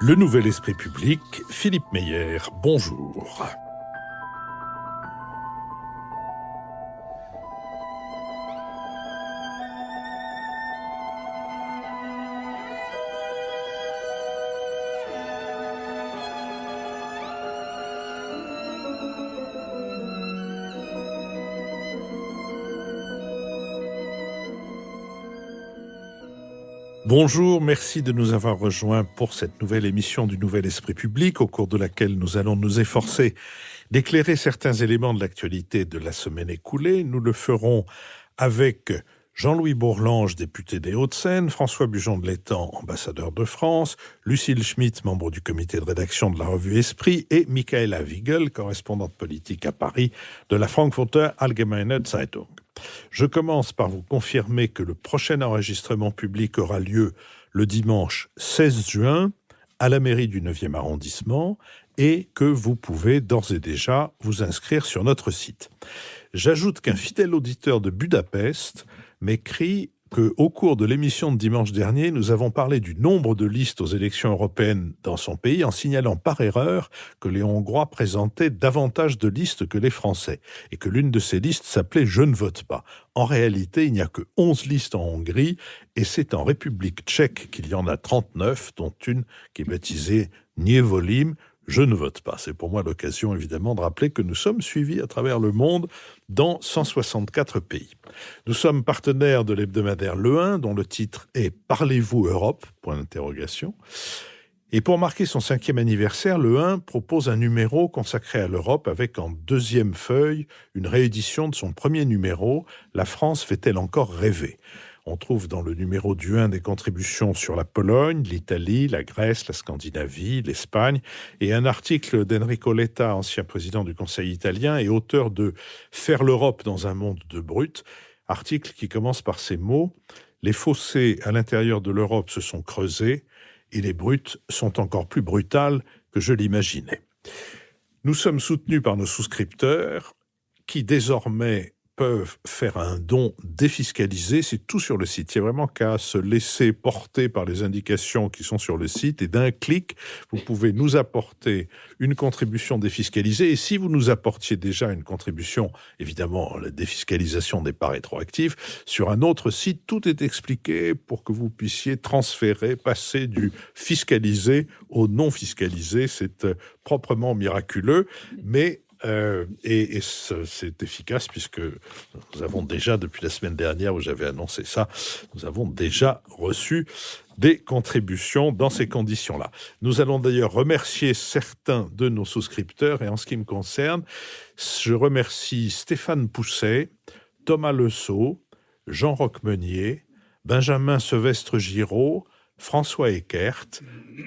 Le Nouvel Esprit Public, Philippe Meyer, bonjour. Bonjour, merci de nous avoir rejoints pour cette nouvelle émission du Nouvel Esprit Public, au cours de laquelle nous allons nous efforcer d'éclairer certains éléments de l'actualité de la semaine écoulée. Nous le ferons avec Jean-Louis Bourlange, député des Hauts-de-Seine, François Bujon de l'Étang, ambassadeur de France, Lucille Schmitt, membre du comité de rédaction de la revue Esprit, et Michaela Wiegel, correspondante politique à Paris de la Frankfurter Allgemeine Zeitung. Je commence par vous confirmer que le prochain enregistrement public aura lieu le dimanche 16 juin à la mairie du 9e arrondissement et que vous pouvez d'ores et déjà vous inscrire sur notre site. J'ajoute qu'un fidèle auditeur de Budapest m'écrit qu'au cours de l'émission de dimanche dernier, nous avons parlé du nombre de listes aux élections européennes dans son pays en signalant par erreur que les Hongrois présentaient davantage de listes que les Français et que l'une de ces listes s'appelait « Je ne vote pas ». En réalité, il n'y a que 11 listes en Hongrie et c'est en République tchèque qu'il y en a 39, dont une qui est baptisée « Nie volím ». Je ne vote pas. C'est pour moi l'occasion, évidemment, de rappeler que nous sommes suivis à travers le monde dans 164 pays. Nous sommes partenaires de l'hebdomadaire Le 1, dont le titre est « Parlez-vous Europe ?» Et pour marquer son 5e anniversaire, Le 1 propose un numéro consacré à l'Europe avec en deuxième feuille une réédition de son premier numéro « La France fait-elle encore rêver ?» On trouve dans le numéro du 1 des contributions sur la Pologne, l'Italie, la Grèce, la Scandinavie, l'Espagne, et un article d'Enrico Letta, ancien président du Conseil italien et auteur de « Faire l'Europe dans un monde de brutes », article qui commence par ces mots « Les fossés à l'intérieur de l'Europe se sont creusés et les brutes sont encore plus brutales que je l'imaginais ». Nous sommes soutenus par nos souscripteurs qui désormais peuvent faire un don défiscalisé, c'est tout sur le site. Il n'y a vraiment qu'à se laisser porter par les indications qui sont sur le site et d'un clic, vous pouvez nous apporter une contribution défiscalisée. Et si vous nous apportiez déjà une contribution, évidemment, la défiscalisation n'est pas rétroactive, sur un autre site, tout est expliqué pour que vous puissiez transférer, passer du fiscalisé au non fiscalisé. C'est proprement miraculeux, mais c'est efficace puisque nous avons déjà, depuis la semaine dernière où j'avais annoncé ça, nous avons déjà reçu des contributions dans ces conditions-là. Nous allons d'ailleurs remercier certains de nos souscripteurs et en ce qui me concerne, je remercie Stéphane Pousset, Thomas Lesseau, Jean Roquemenier, Benjamin Sevestre-Giraud, François Eckert,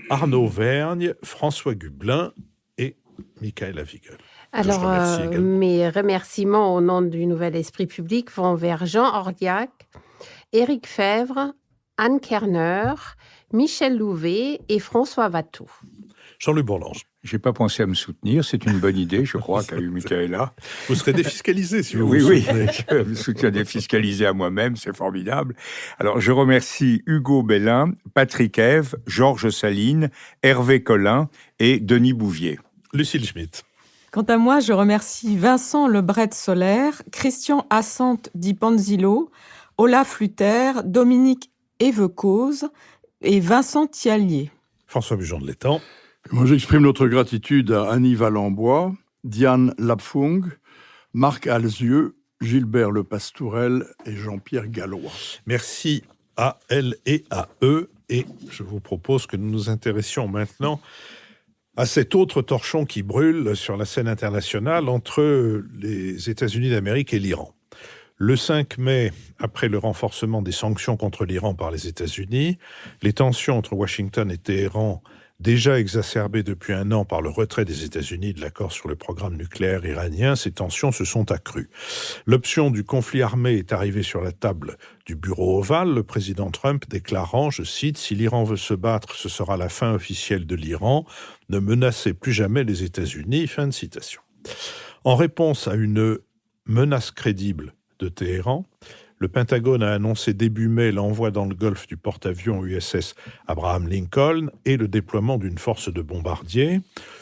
Arnaud Vergne, François Gublin et Michaela Wiegel. Alors, mes remerciements au nom du Nouvel Esprit Public vont vers Jean Orliac, Éric Fèvre, Anne Kerner, Michel Louvet et François Watteau. Jean-Louis Bourlange. Je n'ai pas pensé à me soutenir, c'est une bonne idée, je crois, qu'a eu Michaela. Vous serez défiscalisé si vous oui, vous soutenez. Oui, je me soutiens défiscalisé à moi-même, c'est formidable. Alors, je remercie Hugo Bellin, Patrick Ève, Georges Saline, Hervé Collin et Denis Bouvier. Lucille Schmitt. Quant à moi, je remercie Vincent Lebret-Solaire, Christian Assante Di Panzilo, Olaf Luther, Dominique Evecause et Vincent Thiallier. François Bujon de l'Étang. Moi, j'exprime notre gratitude à Annie Valenbois, Diane Lapfung, Marc Alzieux, Gilbert Le Pastourel et Jean-Pierre Gallois. Merci à elles et à eux. Et je vous propose que nous nous intéressions maintenant à cet autre torchon qui brûle sur la scène internationale entre les États-Unis d'Amérique et l'Iran. Le 5 mai, après le renforcement des sanctions contre l'Iran par les États-Unis, les tensions entre Washington et Téhéran, déjà exacerbées depuis un an par le retrait des États-Unis de l'accord sur le programme nucléaire iranien, ces tensions se sont accrues. L'option du conflit armé est arrivée sur la table du bureau ovale, le président Trump déclarant, je cite, « Si l'Iran veut se battre, ce sera la fin officielle de l'Iran. Ne menacez plus jamais les États-Unis. » Fin de citation. En réponse à une menace crédible de Téhéran, Le Pentagone a annoncé début mai l'envoi dans le Golfe du porte-avions USS Abraham Lincoln et le déploiement d'une force de bombardiers.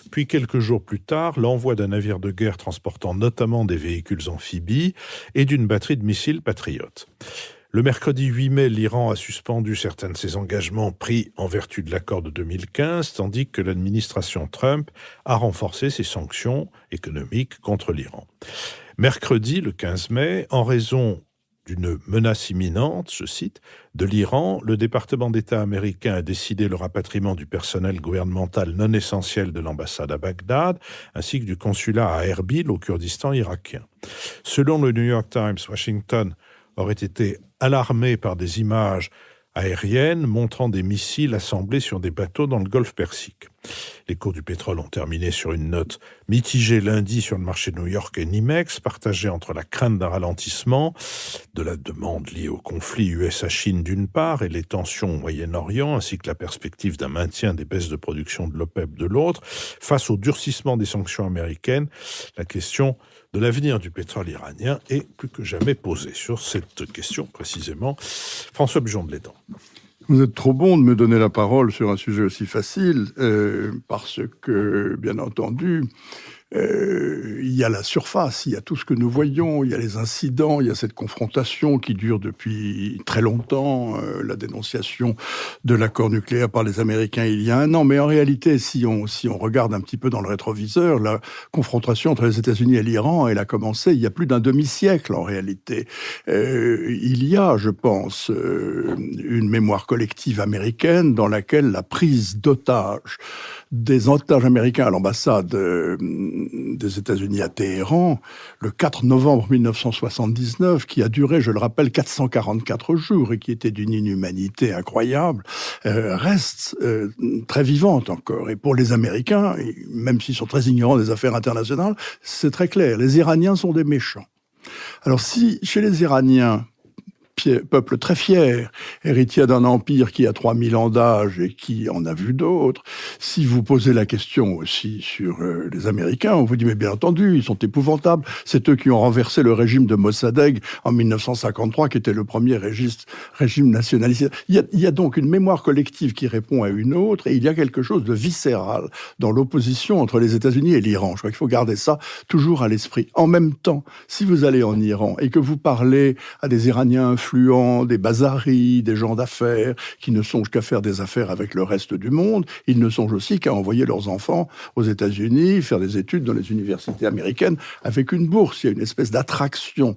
Puis quelques jours plus tard, l'envoi d'un navire de guerre transportant notamment des véhicules amphibies et d'une batterie de missiles Patriot. Le mercredi 8 mai, l'Iran a suspendu certains de ses engagements pris en vertu de l'accord de 2015, tandis que l'administration Trump a renforcé ses sanctions économiques contre l'Iran. Mercredi, le 15 mai, en raison d'une menace imminente, je cite, de l'Iran, le département d'État américain a décidé le rapatriement du personnel gouvernemental non essentiel de l'ambassade à Bagdad, ainsi que du consulat à Erbil, au Kurdistan irakien. Selon le New York Times, Washington aurait été alarmé par des images aériennes montrant des missiles assemblés sur des bateaux dans le golfe Persique. Les cours du pétrole ont terminé sur une note mitigée lundi sur le marché new-yorkais NYMEX, partagée entre la crainte d'un ralentissement de la demande liée au conflit USA-Chine d'une part et les tensions au Moyen-Orient, ainsi que la perspective d'un maintien des baisses de production de l'OPEP de l'autre. Face au durcissement des sanctions américaines, la question de l'avenir du pétrole iranien est plus que jamais posée. Sur cette question, précisément, François Bujon de Létang. Vous êtes trop bon de me donner la parole sur un sujet aussi facile, parce que, bien entendu, il y a la surface, il y a tout ce que nous voyons, il y a les incidents, il y a cette confrontation qui dure depuis très longtemps, la dénonciation de l'accord nucléaire par les Américains il y a 1 an. Mais en réalité, si on regarde un petit peu dans le rétroviseur, la confrontation entre les États-Unis et l'Iran, elle a commencé il y a plus d'un demi-siècle en réalité. Il y a, je pense, une mémoire collective américaine dans laquelle la prise d'otages des otages américains à l'ambassade des États-Unis à Téhéran, le 4 novembre 1979, qui a duré, je le rappelle, 444 jours et qui était d'une inhumanité incroyable, reste très vivante encore. Et pour les Américains, même s'ils sont très ignorants des affaires internationales, c'est très clair, les Iraniens sont des méchants. Alors si, chez les Iraniens, peuple très fier, héritier d'un empire qui a 3000 ans d'âge et qui en a vu d'autres. Si vous posez la question aussi sur les Américains, on vous dit, mais bien entendu, ils sont épouvantables. C'est eux qui ont renversé le régime de Mossadegh en 1953, qui était le premier régime nationaliste. Il y a donc une mémoire collective qui répond à une autre, et il y a quelque chose de viscéral dans l'opposition entre les États-Unis et l'Iran. Je crois qu'il faut garder ça toujours à l'esprit. En même temps, si vous allez en Iran et que vous parlez à des Iraniens influents, des bazaris, des gens d'affaires qui ne songent qu'à faire des affaires avec le reste du monde, ils ne songent aussi qu'à envoyer leurs enfants aux États-Unis, faire des études dans les universités américaines avec une bourse. Il y a une espèce d'attraction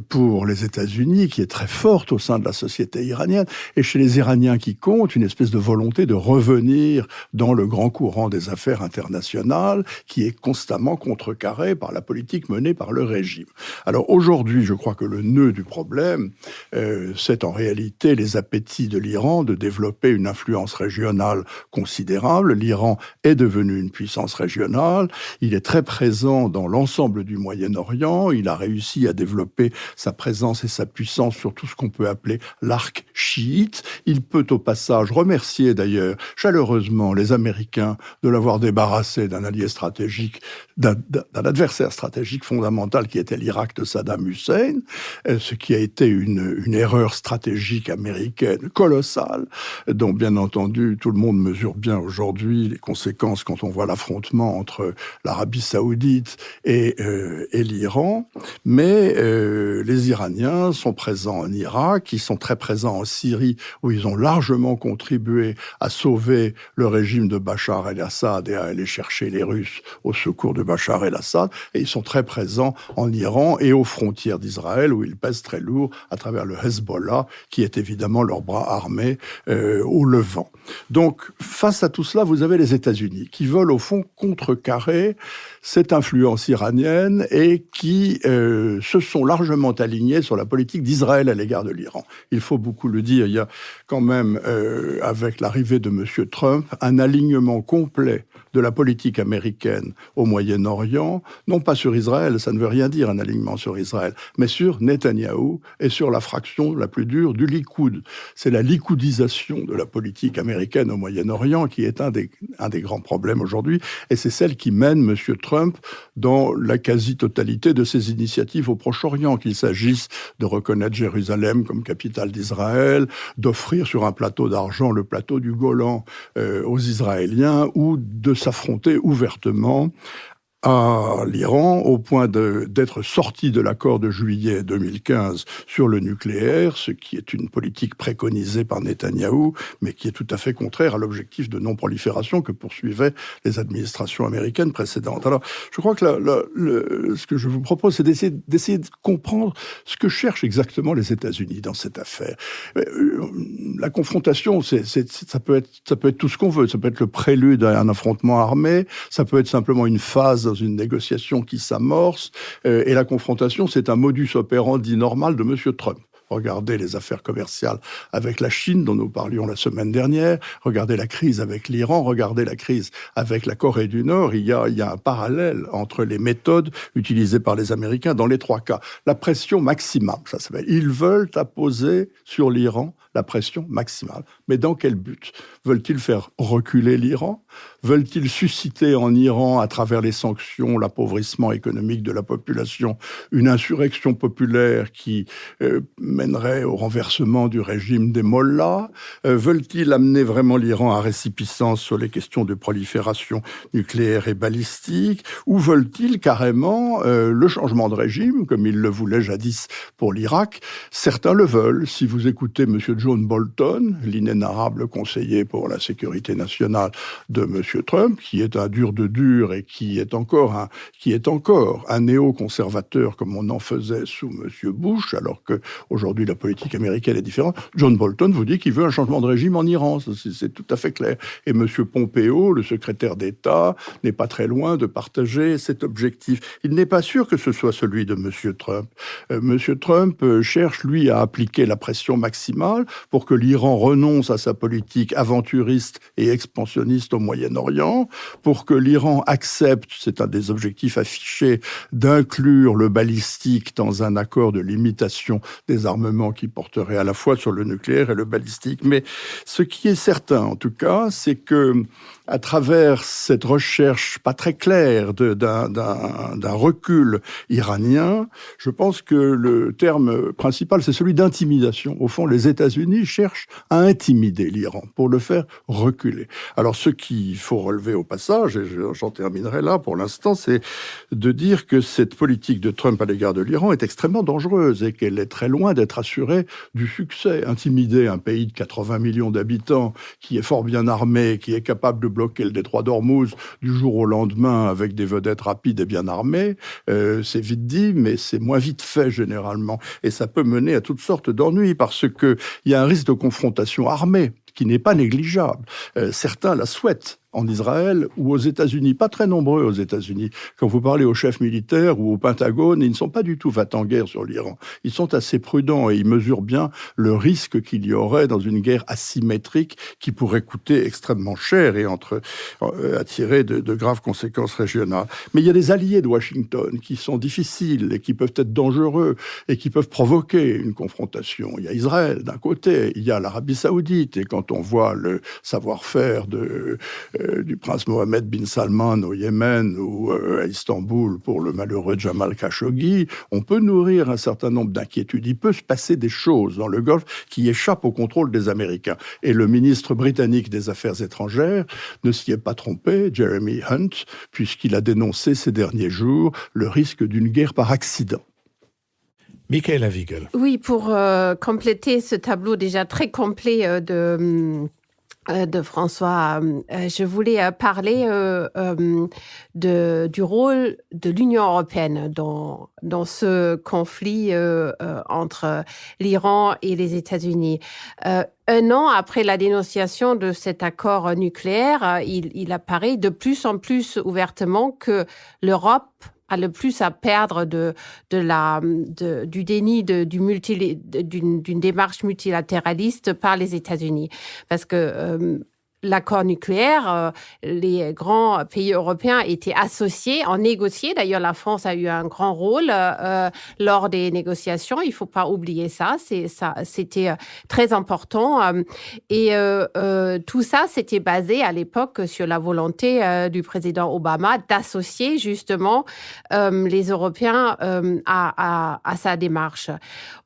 pour les États-Unis qui est très forte au sein de la société iranienne, et chez les Iraniens qui compte, une espèce de volonté de revenir dans le grand courant des affaires internationales qui est constamment contrecarré par la politique menée par le régime. Alors aujourd'hui, je crois que le nœud du problème, c'est en réalité les appétits de l'Iran de développer une influence régionale considérable. L'Iran est devenu une puissance régionale, il est très présent dans l'ensemble du Moyen-Orient, il a réussi à développer sa présence et sa puissance sur tout ce qu'on peut appeler l'arc chiite. Il peut au passage remercier d'ailleurs chaleureusement les Américains de l'avoir débarrassé d'un allié stratégique, d'un adversaire stratégique fondamental qui était l'Irak de Saddam Hussein, ce qui a été une erreur stratégique américaine colossale, dont bien entendu tout le monde mesure bien aujourd'hui les conséquences quand on voit l'affrontement entre l'Arabie Saoudite et l'Iran. Mais les Iraniens sont présents en Irak, ils sont très présents en Syrie, où ils ont largement contribué à sauver le régime de Bachar el-Assad et à aller chercher les Russes au secours de Bachar el-Assad, et ils sont très présents en Iran et aux frontières d'Israël, où ils pèsent très lourd à travers le Hezbollah, qui est évidemment leur bras armé au Levant. Donc, face à tout cela, vous avez les États-Unis qui veulent au fond contrecarrer cette influence iranienne et qui se sont largement alignés sur la politique d'Israël à l'égard de l'Iran. Il faut beaucoup le dire, il y a quand même, avec l'arrivée de M. Trump, un alignement complet de la politique américaine au Moyen-Orient, non pas sur Israël, ça ne veut rien dire un alignement sur Israël, mais sur Netanyahou et sur la fraction la plus dure du Likoud. C'est la likoudisation de la politique américaine au Moyen-Orient qui est un des grands problèmes aujourd'hui, et c'est celle qui mène M. Trump dans la quasi-totalité de ses initiatives au Proche-Orient, qu'il s'agisse de reconnaître Jérusalem comme capitale d'Israël, d'offrir sur un plateau d'argent le plateau du Golan aux Israéliens, ou de s'affronter ouvertement à l'Iran, au point d'être sorti de l'accord de juillet 2015 sur le nucléaire, ce qui est une politique préconisée par Netanyahou, mais qui est tout à fait contraire à l'objectif de non-prolifération que poursuivaient les administrations américaines précédentes. Alors, je crois que ce que je vous propose, c'est d'essayer de comprendre ce que cherchent exactement les États-Unis dans cette affaire. La confrontation, ça peut être tout ce qu'on veut. Ça peut être le prélude à un affrontement armé, ça peut être simplement une phase dans une négociation qui s'amorce, et la confrontation, c'est un modus operandi normal de M. Trump. Regardez les affaires commerciales avec la Chine, dont nous parlions la semaine dernière. Regardez la crise avec l'Iran. Regardez la crise avec la Corée du Nord. Il y a un parallèle entre les méthodes utilisées par les Américains dans les trois cas. La pression maximale, ça s'appelle. Ils veulent apposer sur l'Iran la pression maximale. Mais dans quel but ? Veulent-ils faire reculer l'Iran ? Veulent-ils susciter en Iran, à travers les sanctions, l'appauvrissement économique de la population, une insurrection populaire qui mènerait au renversement du régime des mollahs? Veulent-ils amener vraiment l'Iran à récipicence sur les questions de prolifération nucléaire et balistique? Ou veulent-ils carrément le changement de régime, comme ils le voulaient jadis pour l'Irak? Certains le veulent. Si vous écoutez M. John Bolton, l'inénarrable conseiller pour la sécurité nationale de M. Trump, qui est un dur de dur et qui est encore un néoconservateur comme on en faisait sous M. Bush, alors que aujourd'hui la politique américaine est différente. John Bolton vous dit qu'il veut un changement de régime en Iran, c'est tout à fait clair. Et M. Pompeo, le secrétaire d'État, n'est pas très loin de partager cet objectif. Il n'est pas sûr que ce soit celui de M. Trump. M. Trump cherche, lui, à appliquer la pression maximale pour que l'Iran renonce à sa politique aventuriste et expansionniste au Moyen-Orient, pour que l'Iran accepte, c'est un des objectifs affichés, d'inclure le balistique dans un accord de limitation des armements qui porterait à la fois sur le nucléaire et le balistique. Mais ce qui est certain, en tout cas, c'est que à travers cette recherche pas très claire d'un recul iranien, je pense que le terme principal, c'est celui d'intimidation. Au fond, les États-Unis cherchent à intimider l'Iran pour le faire reculer. Alors, ce qu'il faut relever au passage, et j'en terminerai là pour l'instant, c'est de dire que cette politique de Trump à l'égard de l'Iran est extrêmement dangereuse et qu'elle est très loin d'être assurée du succès. Intimider un pays de 80 millions d'habitants qui est fort bien armé, qui est capable de bloquer le détroit d'Ormuz du jour au lendemain avec des vedettes rapides et bien armées, c'est vite dit, mais c'est moins vite fait généralement. Et ça peut mener à toutes sortes d'ennuis parce qu'il y a un risque de confrontation armée qui n'est pas négligeable. Certains la souhaitent en Israël ou aux États-Unis, pas très nombreux aux États-Unis. Quand vous parlez aux chefs militaires ou au Pentagone, ils ne sont pas du tout va-t-en-guerre sur l'Iran. Ils sont assez prudents et ils mesurent bien le risque qu'il y aurait dans une guerre asymétrique qui pourrait coûter extrêmement cher et attirer de graves conséquences régionales. Mais il y a des alliés de Washington qui sont difficiles et qui peuvent être dangereux et qui peuvent provoquer une confrontation. Il y a Israël d'un côté, il y a l'Arabie Saoudite, et quand on voit le savoir-faire du prince Mohammed bin Salman au Yémen ou à Istanbul pour le malheureux Jamal Khashoggi, on peut nourrir un certain nombre d'inquiétudes. Il peut se passer des choses dans le Golfe qui échappent au contrôle des Américains. Et le ministre britannique des Affaires étrangères ne s'y est pas trompé, Jeremy Hunt, puisqu'il a dénoncé ces derniers jours le risque d'une guerre par accident. Michaela Wiegel. Oui, pour compléter ce tableau déjà très complet de François, je voulais parler du rôle de l'Union européenne dans ce conflit entre l'Iran et les États-Unis. Un an après la dénonciation de cet accord nucléaire, il apparaît de plus en plus ouvertement que l'Europe a le plus à perdre du déni d'une démarche multilatéraliste par les États-Unis. Parce que l'accord nucléaire, les grands pays européens étaient associés, ont négocié. D'ailleurs, la France a eu un grand rôle lors des négociations. Il ne faut pas oublier ça. C'était très important. Et tout ça, c'était basé à l'époque sur la volonté du président Obama d'associer justement les Européens à sa démarche.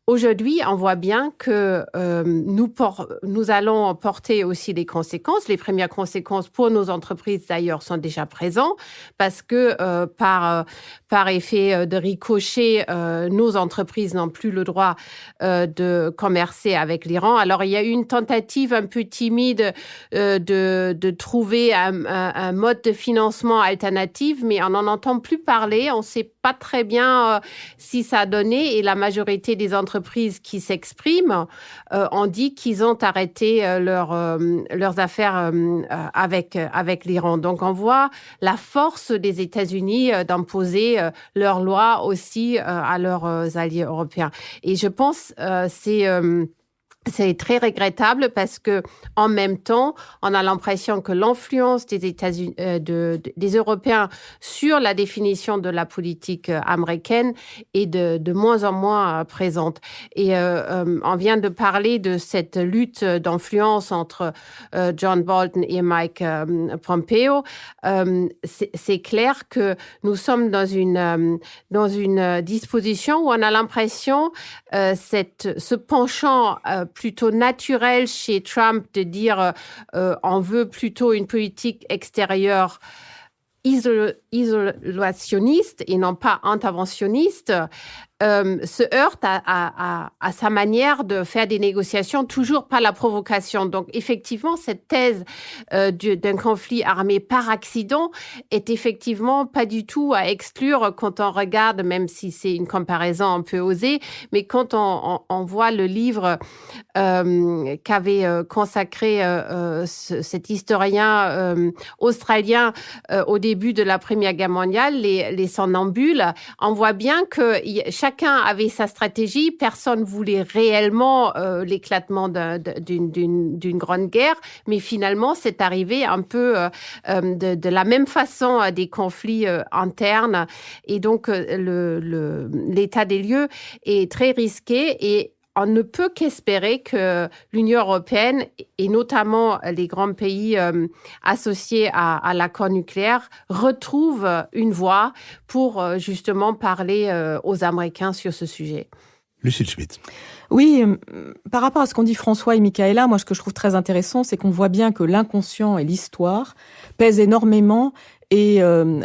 Aujourd'hui, on voit bien que nous allons porter aussi des conséquences. Les premières conséquences pour nos entreprises, d'ailleurs, sont déjà présentes parce que par effet de ricochet, nos entreprises n'ont plus le droit de commercer avec l'Iran. Alors, il y a eu une tentative un peu timide de trouver un mode de financement alternatif, mais on n'en entend plus parler. On ne sait pas très bien si ça a donné, et la majorité des entreprises qui s'expriment ont dit qu'ils ont arrêté leurs affaires avec l'Iran. Donc, on voit la force des États-Unis d'imposer leurs lois aussi à leurs alliés européens. Et je pense c'est très regrettable parce que, en même temps, on a l'impression que l'influence des États-Unis, des Européens sur la définition de la politique américaine est de moins en moins présente. Et on vient de parler de cette lutte d'influence entre John Bolton et Mike Pompeo. C'est clair que nous sommes dans une disposition où on a l'impression ce penchant plutôt naturel chez Trump de dire on veut plutôt une politique extérieure isolationniste et non pas interventionniste, se heurte à sa manière de faire des négociations, toujours par la provocation. Donc, effectivement, cette thèse d'un conflit armé par accident est effectivement pas du tout à exclure quand on regarde, même si c'est une comparaison un peu osée, mais quand on voit le livre qu'avait consacré cet historien australien au début de la Première Guerre mondiale, les somnambules, on voit bien que chacun avait sa stratégie. Personne voulait réellement l'éclatement d'une grande guerre, mais finalement, c'est arrivé un peu de la même façon à des conflits internes. Et donc, l'état des lieux est très risqué et on ne peut qu'espérer que l'Union européenne, et notamment les grands pays associés à l'accord nucléaire, retrouvent une voie pour justement parler aux Américains sur ce sujet. Lucille Schmitt. Oui, par rapport à ce qu'ont dit François et Michaela, moi, ce que je trouve très intéressant, c'est qu'on voit bien que l'inconscient et l'histoire pèsent énormément et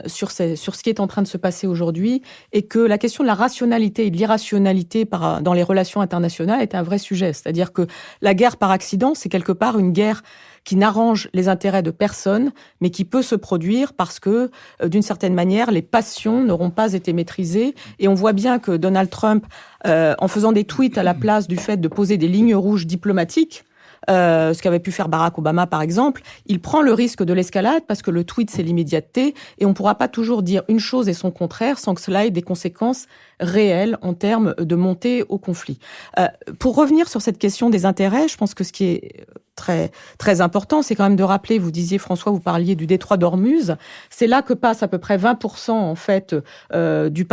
sur ce qui est en train de se passer aujourd'hui, et que la question de la rationalité et de l'irrationalité dans les relations internationales est un vrai sujet. C'est-à-dire que la guerre par accident, c'est quelque part une guerre qui n'arrange les intérêts de personne, mais qui peut se produire parce que, d'une certaine manière, les passions n'auront pas été maîtrisées. Et on voit bien que Donald Trump, en faisant des tweets à la place du fait de poser des lignes rouges diplomatiques, ce qu'avait pu faire Barack Obama, par exemple, il prend le risque de l'escalade parce que le tweet, c'est l'immédiateté et on ne pourra pas toujours dire une chose et son contraire sans que cela ait des conséquences réelles en termes de montée au conflit. Pour revenir sur cette question des intérêts, je pense que ce qui est très, très important, c'est quand même de rappeler, vous disiez, François, vous parliez du détroit d'Ormuz, c'est là que passe à peu près 20% en fait du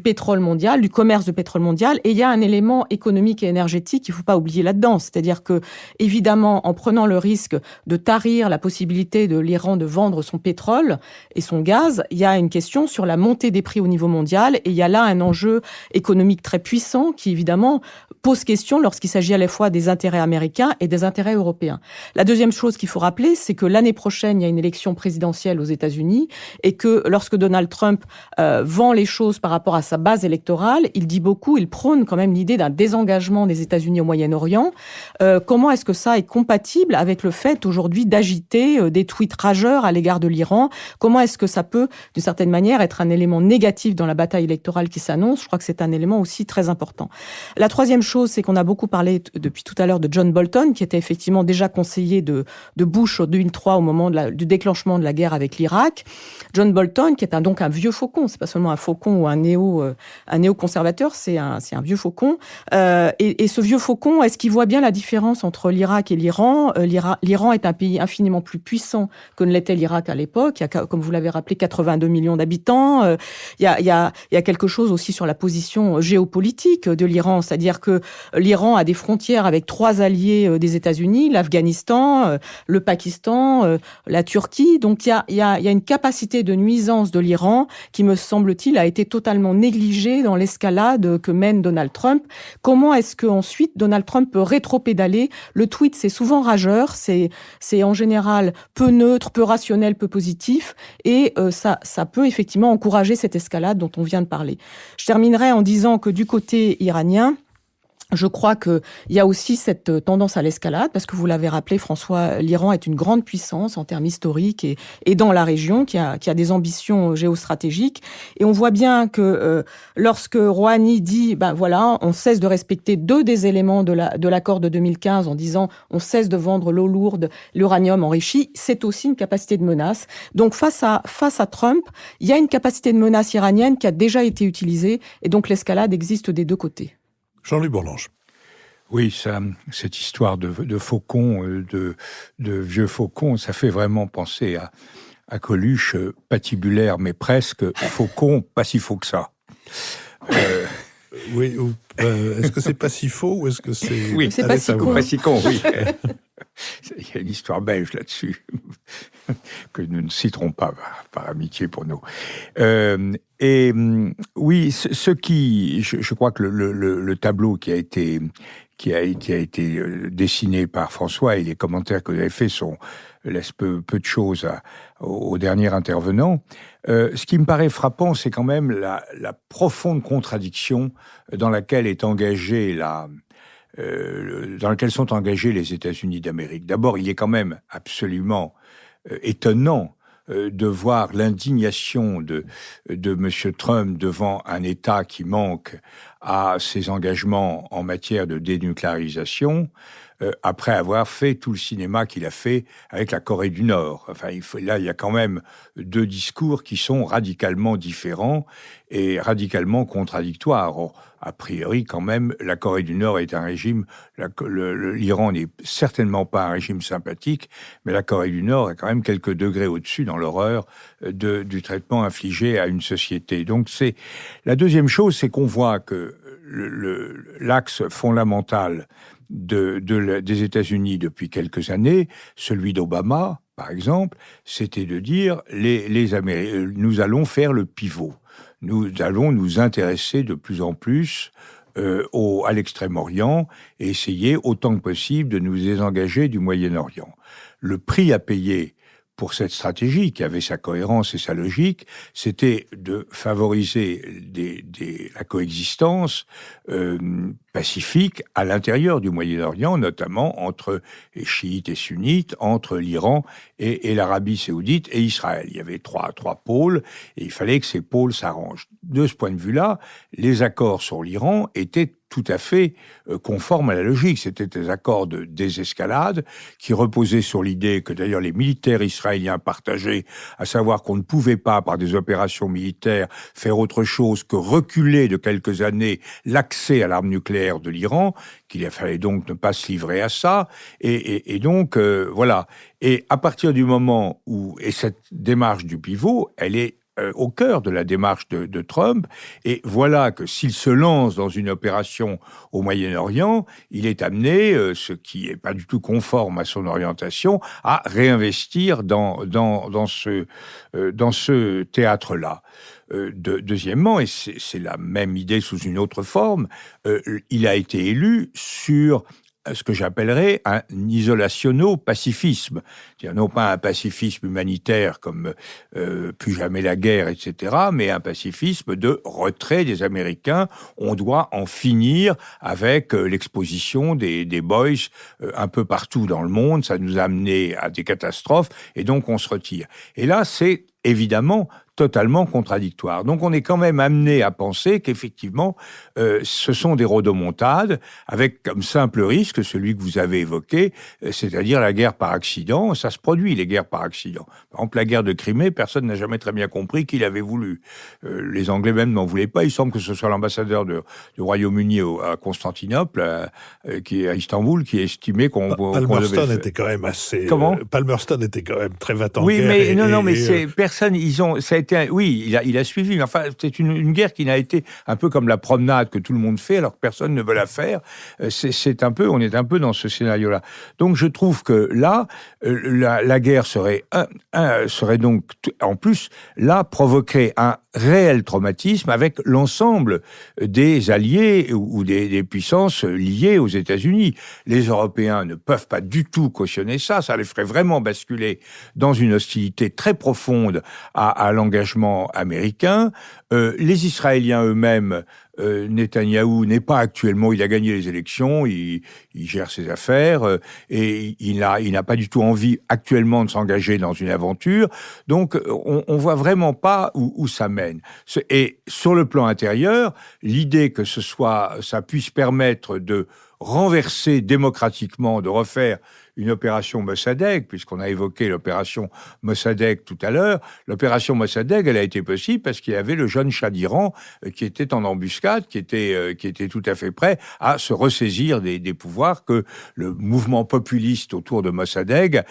pétrole mondial, du commerce de pétrole mondial, et il y a un élément économique et énergétique qu'il ne faut pas oublier là-dedans, c'est-à-dire que, évidemment, en prenant le risque de tarir la possibilité de l'Iran de vendre son pétrole et son gaz, il y a une question sur la montée des prix au niveau mondial, et il y a là un enjeu économique très puissant qui, évidemment, pose question lorsqu'il s'agit à la fois des intérêts américains et des intérêts européens. La deuxième chose qu'il faut rappeler, c'est que l'année prochaine, il y a une élection présidentielle aux États-Unis et que lorsque Donald Trump vend les choses par rapport à sa base électorale, il dit beaucoup, il prône quand même l'idée d'un désengagement des États-Unis au Moyen-Orient. Comment est-ce que ça est compatible avec le fait aujourd'hui d'agiter des tweets rageurs à l'égard de l'Iran? Comment est-ce que ça peut, d'une certaine manière, être un élément négatif dans la bataille électorale qui s'annonce? Je crois que c'est un élément aussi très important. La troisième chose, c'est qu'on a beaucoup parlé depuis tout à l'heure de John Bolton, qui était effectivement déjà conseiller de Bush en 2003 au moment du déclenchement de la guerre avec l'Irak. John Bolton, qui est donc un vieux faucon, c'est pas seulement un faucon ou un néo-conservateur, c'est un vieux faucon. Et ce vieux faucon, est-ce qu'il voit bien la différence différence entre l'Irak et l'Iran. L'Iran est un pays infiniment plus puissant que ne l'était l'Irak à l'époque. Il y a, comme vous l'avez rappelé, 82 millions d'habitants. Il y a quelque chose aussi sur la position géopolitique de l'Iran, c'est-à-dire que l'Iran a des frontières avec 3 alliés des États-Unis, l'Afghanistan, le Pakistan, la Turquie. Donc il y a une capacité de nuisance de l'Iran qui, me semble-t-il, a été totalement négligée dans l'escalade que mène Donald Trump. Comment est-ce qu'ensuite Donald Trump peut rétro-pédaler? Le tweet, c'est souvent rageur, c'est en général peu neutre, peu rationnel, peu positif, et ça peut effectivement encourager cette escalade dont on vient de parler. Je terminerai en disant que du côté iranien, je crois qu'il y a aussi cette tendance à l'escalade, parce que vous l'avez rappelé, François, l'Iran est une grande puissance en termes historiques et dans la région, qui a des ambitions géostratégiques. Et on voit bien que lorsque Rouhani dit, voilà, on cesse de respecter 2 des éléments de l'accord de 2015 en disant on cesse de vendre l'eau lourde, l'uranium enrichi, c'est aussi une capacité de menace. Donc face à Trump, il y a une capacité de menace iranienne qui a déjà été utilisée, et donc l'escalade existe des 2 côtés. Jean-Louis Bourlanges. Oui, cette histoire de faucons, de vieux faucons, ça fait vraiment penser à Coluche, patibulaire, mais presque, faucon, pas si faux que ça. Oui, est-ce que c'est pas si faux ou est-ce que c'est... Oui, c'est pas si con. Pas si con, oui. Il y a une histoire belge là-dessus, que nous ne citerons pas par amitié pour nous. Oui, je crois que le tableau qui a été dessiné par François et les commentaires que vous avez faits laissent peu de choses au dernier intervenant. Ce qui me paraît frappant, c'est quand même la profonde contradiction dans laquelle dans laquelle sont engagés les États-Unis d'Amérique. D'abord, il est quand même absolument étonnant de voir l'indignation de M. Trump devant un État qui manque à ses engagements en matière de dénucléarisation, après avoir fait tout le cinéma qu'il a fait avec la Corée du Nord. Enfin, là, il y a quand même 2 discours qui sont radicalement différents et radicalement contradictoires. Or, a priori, quand même, la Corée du Nord est un régime, l'Iran n'est certainement pas un régime sympathique, mais la Corée du Nord est quand même quelques degrés au-dessus dans l'horreur du traitement infligé à une société. Donc, la deuxième chose, c'est qu'on voit que l'axe fondamental des États-Unis depuis quelques années, celui d'Obama, par exemple, c'était de dire nous allons faire le pivot. Nous allons nous intéresser de plus en plus à l'Extrême-Orient et essayer autant que possible de nous désengager du Moyen-Orient. Le prix à payer pour cette stratégie, qui avait sa cohérence et sa logique, c'était de favoriser la coexistence pacifique à l'intérieur du Moyen-Orient, notamment entre les chiites et sunnites, entre l'Iran et l'Arabie saoudite et Israël. Il y avait trois pôles, et il fallait que ces pôles s'arrangent. De ce point de vue-là, les accords sur l'Iran étaient tout à fait conformes à la logique. C'était des accords de désescalade qui reposaient sur l'idée que d'ailleurs les militaires israéliens partageaient, à savoir qu'on ne pouvait pas, par des opérations militaires, faire autre chose que reculer de quelques années l'accès à l'arme nucléaire de l'Iran, qu'il fallait donc ne pas se livrer à ça. Et donc, voilà. Et à partir du moment et cette démarche du pivot, elle est au cœur de la démarche de Trump, et voilà que s'il se lance dans une opération au Moyen-Orient, il est amené, ce qui n'est pas du tout conforme à son orientation, à réinvestir dans ce théâtre-là. Deuxièmement, et c'est la même idée sous une autre forme, il a été élu sur ce que j'appellerais un isolationno-pacifisme. C'est-à-dire non pas un pacifisme humanitaire comme plus jamais la guerre, etc., mais un pacifisme de retrait des Américains. On doit en finir avec l'exposition des boys un peu partout dans le monde. Ça nous a amené à des catastrophes, et donc on se retire. Et là, c'est évidemment totalement contradictoires. Donc on est quand même amené à penser qu'effectivement, ce sont des rodomontades, avec comme simple risque celui que vous avez évoqué, c'est-à-dire la guerre par accident. Ça se produit, les guerres par accident. Par exemple, la guerre de Crimée, personne n'a jamais très bien compris qui l'avait voulu. Les Anglais même n'en voulaient pas. Il semble que ce soit l'ambassadeur du Royaume-Uni à Constantinople, qui est à Istanbul, qui estimait qu'on Palmerston était quand même assez... Comment Palmerston était quand même très va-t-en oui, guerre. Mais non, mais c'est personne. Ça a été. Oui, il a suivi. Mais enfin, c'est une guerre qui n'a été un peu comme la promenade que tout le monde fait, alors que personne ne veut la faire. C'est un peu. On est un peu dans ce scénario-là. Donc, je trouve que là, la guerre serait donc en plus là provoquerait un réel traumatisme avec l'ensemble des alliés ou des puissances liées aux États-Unis. Les Européens ne peuvent pas du tout cautionner ça. Ça les ferait vraiment basculer dans une hostilité très profonde à l'engagement américain. Les Israéliens eux-mêmes, Netanyahou n'est pas actuellement, il a gagné les élections, il gère ses affaires, et il n'a pas du tout envie actuellement de s'engager dans une aventure. Donc, on voit vraiment pas où ça mène. Et sur le plan intérieur, l'idée que ça puisse permettre de renverser démocratiquement, de refaire une opération Mossadegh, puisqu'on a évoqué l'opération Mossadegh tout à l'heure. L'opération Mossadegh, elle a été possible parce qu'il y avait le jeune Shah d'Iran qui était en embuscade, qui était tout à fait prêt à se ressaisir des pouvoirs que le mouvement populiste autour de Mossadegh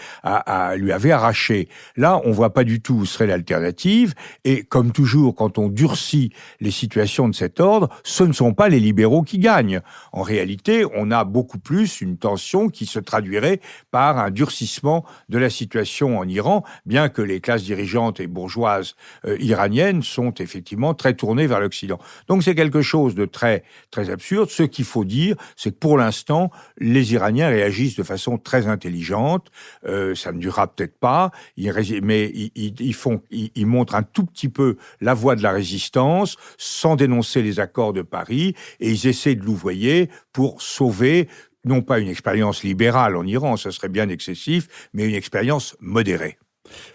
lui avait arrachés. Là, on voit pas du tout où serait l'alternative, et comme toujours, quand on durcit les situations de cet ordre, ce ne sont pas les libéraux qui gagnent. En réalité, on a beaucoup plus une tension qui se traduirait par un durcissement de la situation en Iran, bien que les classes dirigeantes et bourgeoises iraniennes sont effectivement très tournées vers l'Occident. Donc c'est quelque chose de très, très absurde. Ce qu'il faut dire, c'est que pour l'instant, les Iraniens réagissent de façon très intelligente. Ça ne durera peut-être pas, mais ils montrent un tout petit peu la voie de la résistance, sans dénoncer les accords de Paris, et ils essaient de louvoyer pour sauver non pas une expérience libérale en Iran, ça serait bien excessif, mais une expérience modérée.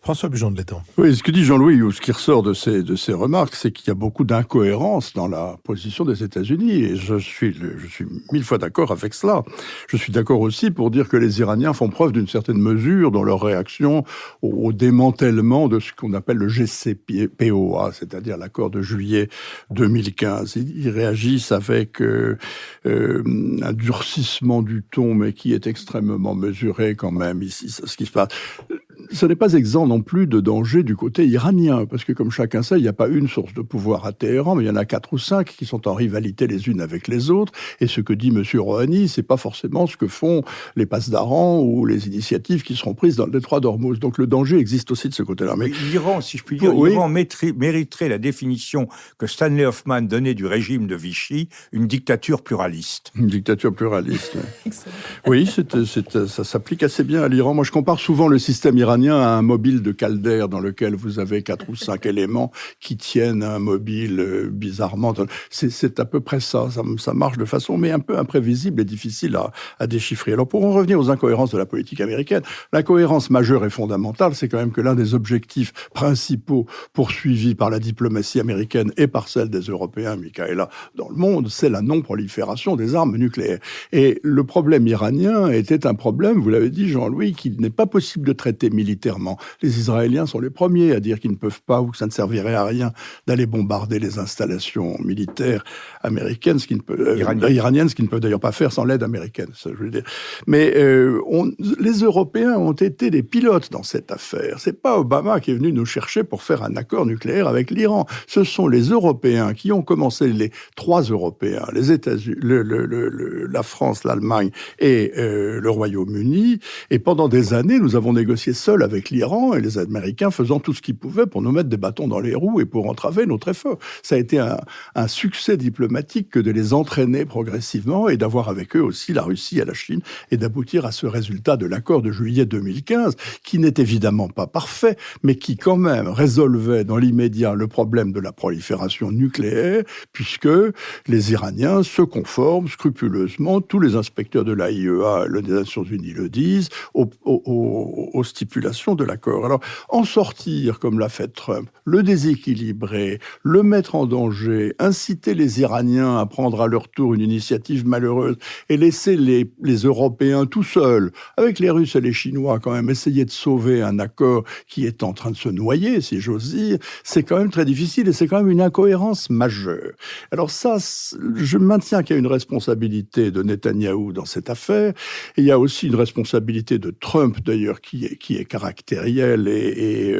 François Bujon de l'Étang. Oui, ce que dit Jean-Louis, ou ce qui ressort de ces remarques, c'est qu'il y a beaucoup d'incohérences dans la position des États-Unis, et je suis 1000 fois d'accord avec cela. Je suis d'accord aussi pour dire que les Iraniens font preuve d'une certaine mesure dans leur réaction au démantèlement de ce qu'on appelle le JCPOA, c'est-à-dire l'accord de juillet 2015. Ils réagissent avec un durcissement du ton, mais qui est extrêmement mesuré quand même ici, ce qui se passe. Ce n'est pas exempt non plus de danger du côté iranien, parce que comme chacun sait, il n'y a pas une source de pouvoir à Téhéran, mais il y en a 4 ou 5 qui sont en rivalité les unes avec les autres, et ce que dit M. Rouhani, c'est pas forcément ce que font les Pasdaran ou les initiatives qui seront prises dans le détroit d'Ormuz. Donc le danger existe aussi de ce côté-là. Mais l'Iran, si je puis dire, l'Iran mériterait la définition que Stanley Hoffman donnait du régime de Vichy, une dictature pluraliste. Une dictature pluraliste, oui. Ça s'applique assez bien à l'Iran. Moi, je compare souvent le système iranien à un mobile de Calder dans lequel vous avez 4 ou 5 éléments qui tiennent un mobile bizarrement. C'est à peu près ça. Ça marche de façon, mais un peu imprévisible et difficile à déchiffrer. Alors, pour en revenir aux incohérences de la politique américaine, l'incohérence majeure et fondamentale, c'est quand même que l'un des objectifs principaux poursuivis par la diplomatie américaine et par celle des Européens, Michaela, dans le monde, c'est la non-prolifération des armes nucléaires. Et le problème iranien était un problème, vous l'avez dit, Jean-Louis, qu'il n'est pas possible de traiter militairement. Les Israéliens sont les premiers à dire qu'ils ne peuvent pas ou que ça ne servirait à rien d'aller bombarder les installations militaires américaines, iraniennes, ce qu'ils ne peuvent d'ailleurs pas faire sans l'aide américaine, ça je veux dire. Mais les Européens ont été les pilotes dans cette affaire. C'est pas Obama qui est venu nous chercher pour faire un accord nucléaire avec l'Iran. Ce sont les Européens qui ont commencé, les 3 Européens, les États-Unis, la France, l'Allemagne et le Royaume-Uni. Et pendant des années, nous avons négocié seuls avec l'Iran et les Américains faisant tout ce qu'ils pouvaient pour nous mettre des bâtons dans les roues et pour entraver notre effort. Ça a été un succès diplomatique que de les entraîner progressivement et d'avoir avec eux aussi la Russie et la Chine et d'aboutir à ce résultat de l'accord de juillet 2015 qui n'est évidemment pas parfait, mais qui quand même résolvait dans l'immédiat le problème de la prolifération nucléaire puisque les Iraniens se conforment scrupuleusement, tous les inspecteurs de l'AIEA, des Nations Unies le disent, aux stipulations manipulation de l'accord. Alors, en sortir, comme l'a fait Trump, le déséquilibrer, le mettre en danger, inciter les Iraniens à prendre à leur tour une initiative malheureuse et laisser les Européens tout seuls, avec les Russes et les Chinois quand même, essayer de sauver un accord qui est en train de se noyer, si j'ose dire, c'est quand même très difficile et c'est quand même une incohérence majeure. Alors ça, je maintiens qu'il y a une responsabilité de Netanyahou dans cette affaire. Et il y a aussi une responsabilité de Trump, d'ailleurs, qui est caractérielle et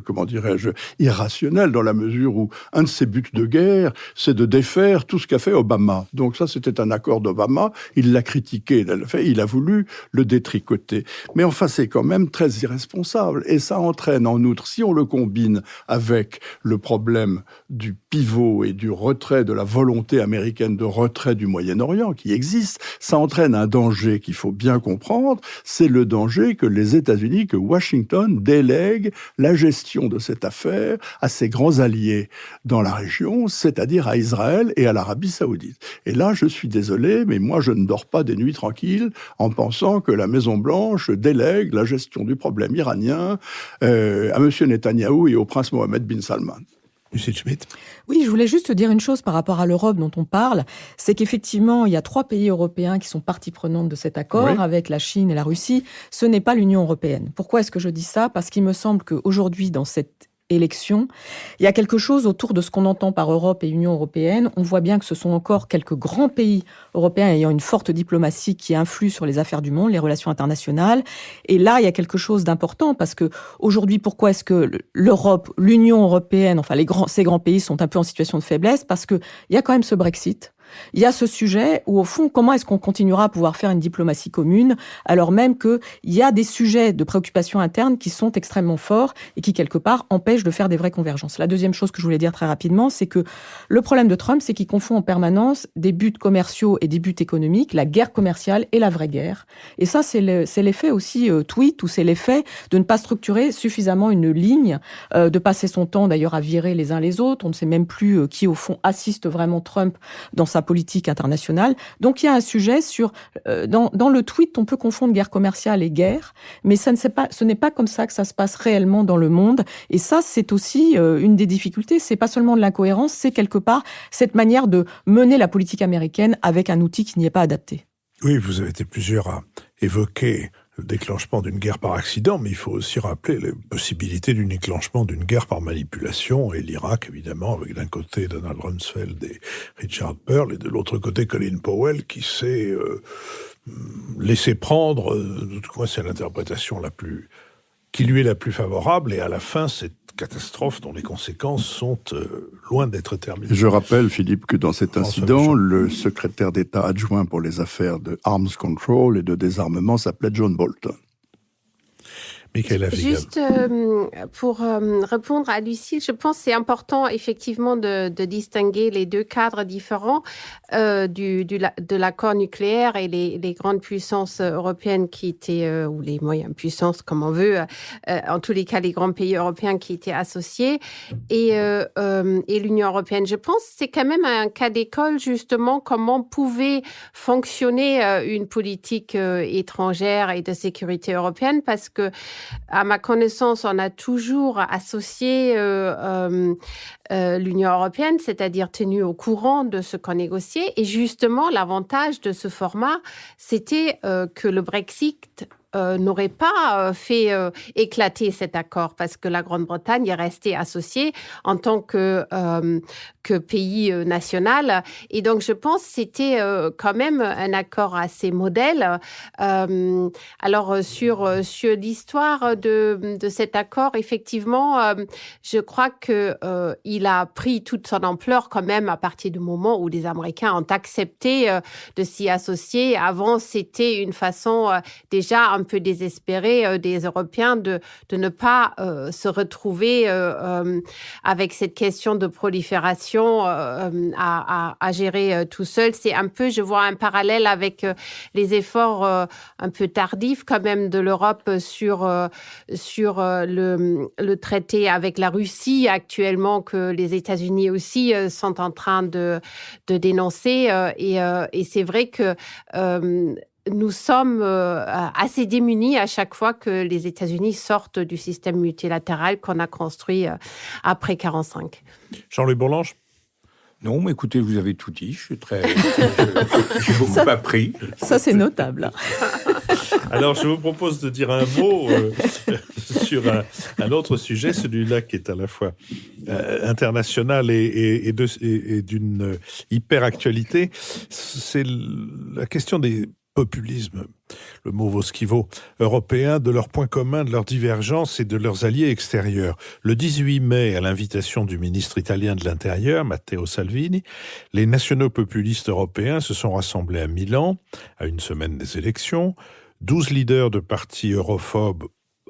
comment dirais-je, irrationnelle, dans la mesure où un de ses buts de guerre, c'est de défaire tout ce qu'a fait Obama. Donc ça, c'était un accord d'Obama. Il l'a critiqué, il a voulu le détricoter. Mais enfin, c'est quand même très irresponsable. Et ça entraîne, en outre, si on le combine avec le problème du pivot et du retrait, de la volonté américaine de retrait du Moyen-Orient qui existe, ça entraîne un danger qu'il faut bien comprendre, c'est le danger que les États-Unis, que Washington délègue la gestion de cette affaire à ses grands alliés dans la région, c'est-à-dire à Israël et à l'Arabie Saoudite. Et là, je suis désolé, mais moi, je ne dors pas des nuits tranquilles en pensant que la Maison-Blanche délègue la gestion du problème iranien à M. Netanyahou et au prince Mohammed bin Salman. Lucie Schmitt. Oui, je voulais juste dire une chose par rapport à l'Europe dont on parle, c'est qu'effectivement, il y a 3 pays européens qui sont partie prenante de cet accord, oui, avec la Chine et la Russie. Ce n'est pas l'Union européenne. Pourquoi est-ce que je dis ça ? Parce qu'il me semble qu'aujourd'hui, dans cette élection, il y a quelque chose autour de ce qu'on entend par Europe et Union européenne. On voit bien que ce sont encore quelques grands pays européens ayant une forte diplomatie qui influe sur les affaires du monde, les relations internationales. Et là, il y a quelque chose d'important parce que aujourd'hui, pourquoi est-ce que l'Europe, l'Union européenne, enfin ces grands pays sont un peu en situation de faiblesse ? Parce que il y a quand même ce Brexit. Il y a ce sujet où, au fond, comment est-ce qu'on continuera à pouvoir faire une diplomatie commune alors même qu'il y a des sujets de préoccupation interne qui sont extrêmement forts et qui, quelque part, empêchent de faire des vraies convergences. La deuxième chose que je voulais dire très rapidement, c'est que le problème de Trump, c'est qu'il confond en permanence des buts commerciaux et des buts économiques, la guerre commerciale et la vraie guerre. Et ça, c'est l'effet aussi tweet, ou c'est l'effet de ne pas structurer suffisamment une ligne, de passer son temps d'ailleurs à virer les uns les autres. On ne sait même plus qui, au fond, assiste vraiment Trump dans sa politique internationale. Donc il y a un sujet sur... dans le tweet, on peut confondre guerre commerciale et guerre, mais ce n'est pas comme ça que ça se passe réellement dans le monde. Et ça, c'est aussi une des difficultés. C'est pas seulement de l'incohérence, c'est quelque part cette manière de mener la politique américaine avec un outil qui n'y est pas adapté. Oui, vous avez été plusieurs à évoquer le déclenchement d'une guerre par accident, mais il faut aussi rappeler les possibilités du déclenchement d'une guerre par manipulation, et l'Irak, évidemment, avec d'un côté Donald Rumsfeld et Richard Perle, et de l'autre côté Colin Powell, qui s'est laissé prendre, de tout cas c'est l'interprétation qui lui est la plus favorable, et à la fin, cette catastrophe dont les conséquences sont loin d'être terminées. Je rappelle, Philippe, que dans cet incident, le secrétaire d'État adjoint pour les affaires de Arms Control et de désarmement s'appelait John Bolton. Juste pour répondre à Lucille, je pense que c'est important effectivement de distinguer les deux cadres différents de l'accord nucléaire et les grandes puissances européennes qui étaient, ou les moyennes puissances comme on veut, en tous les cas les grands pays européens qui étaient associés, et l'Union européenne. Je pense que c'est quand même un cas d'école justement comment pouvait fonctionner une politique étrangère et de sécurité européenne, parce que à ma connaissance, on a toujours associé l'Union européenne, c'est-à-dire tenu au courant de ce qu'on négociait. Et justement, l'avantage de ce format, c'était que le Brexit n'aurait pas fait éclater cet accord, parce que la Grande-Bretagne est restée associée en tant que pays national. Et donc, je pense que c'était quand même un accord assez modèle. Alors, sur l'histoire de cet accord, effectivement, je crois que il a pris toute son ampleur quand même à partir du moment où les Américains ont accepté de s'y associer. Avant, c'était une façon déjà un peu désespérée des Européens de ne pas se retrouver avec cette question de prolifération à gérer tout seul. C'est un peu, je vois un parallèle avec les efforts un peu tardifs quand même de l'Europe sur le traité avec la Russie actuellement, que les États-Unis aussi sont en train de dénoncer. Et c'est vrai que nous sommes assez démunis à chaque fois que les États-Unis sortent du système multilatéral qu'on a construit après 1945. Jean-Louis Bourlange? Non, mais écoutez, vous avez tout dit. J'ai beaucoup appris. Ça, c'est notable. Alors, je vous propose de dire un mot sur un autre sujet, celui-là qui est à la fois international et d'une hyper-actualité. C'est la question des populismes, le mot vaut ce qu'il vaut, européens, de leurs points communs, de leurs divergences et de leurs alliés extérieurs. Le 18 mai, à l'invitation du ministre italien de l'Intérieur, Matteo Salvini, les nationaux populistes européens se sont rassemblés à Milan, à une semaine des élections. 12 leaders de partis europhobes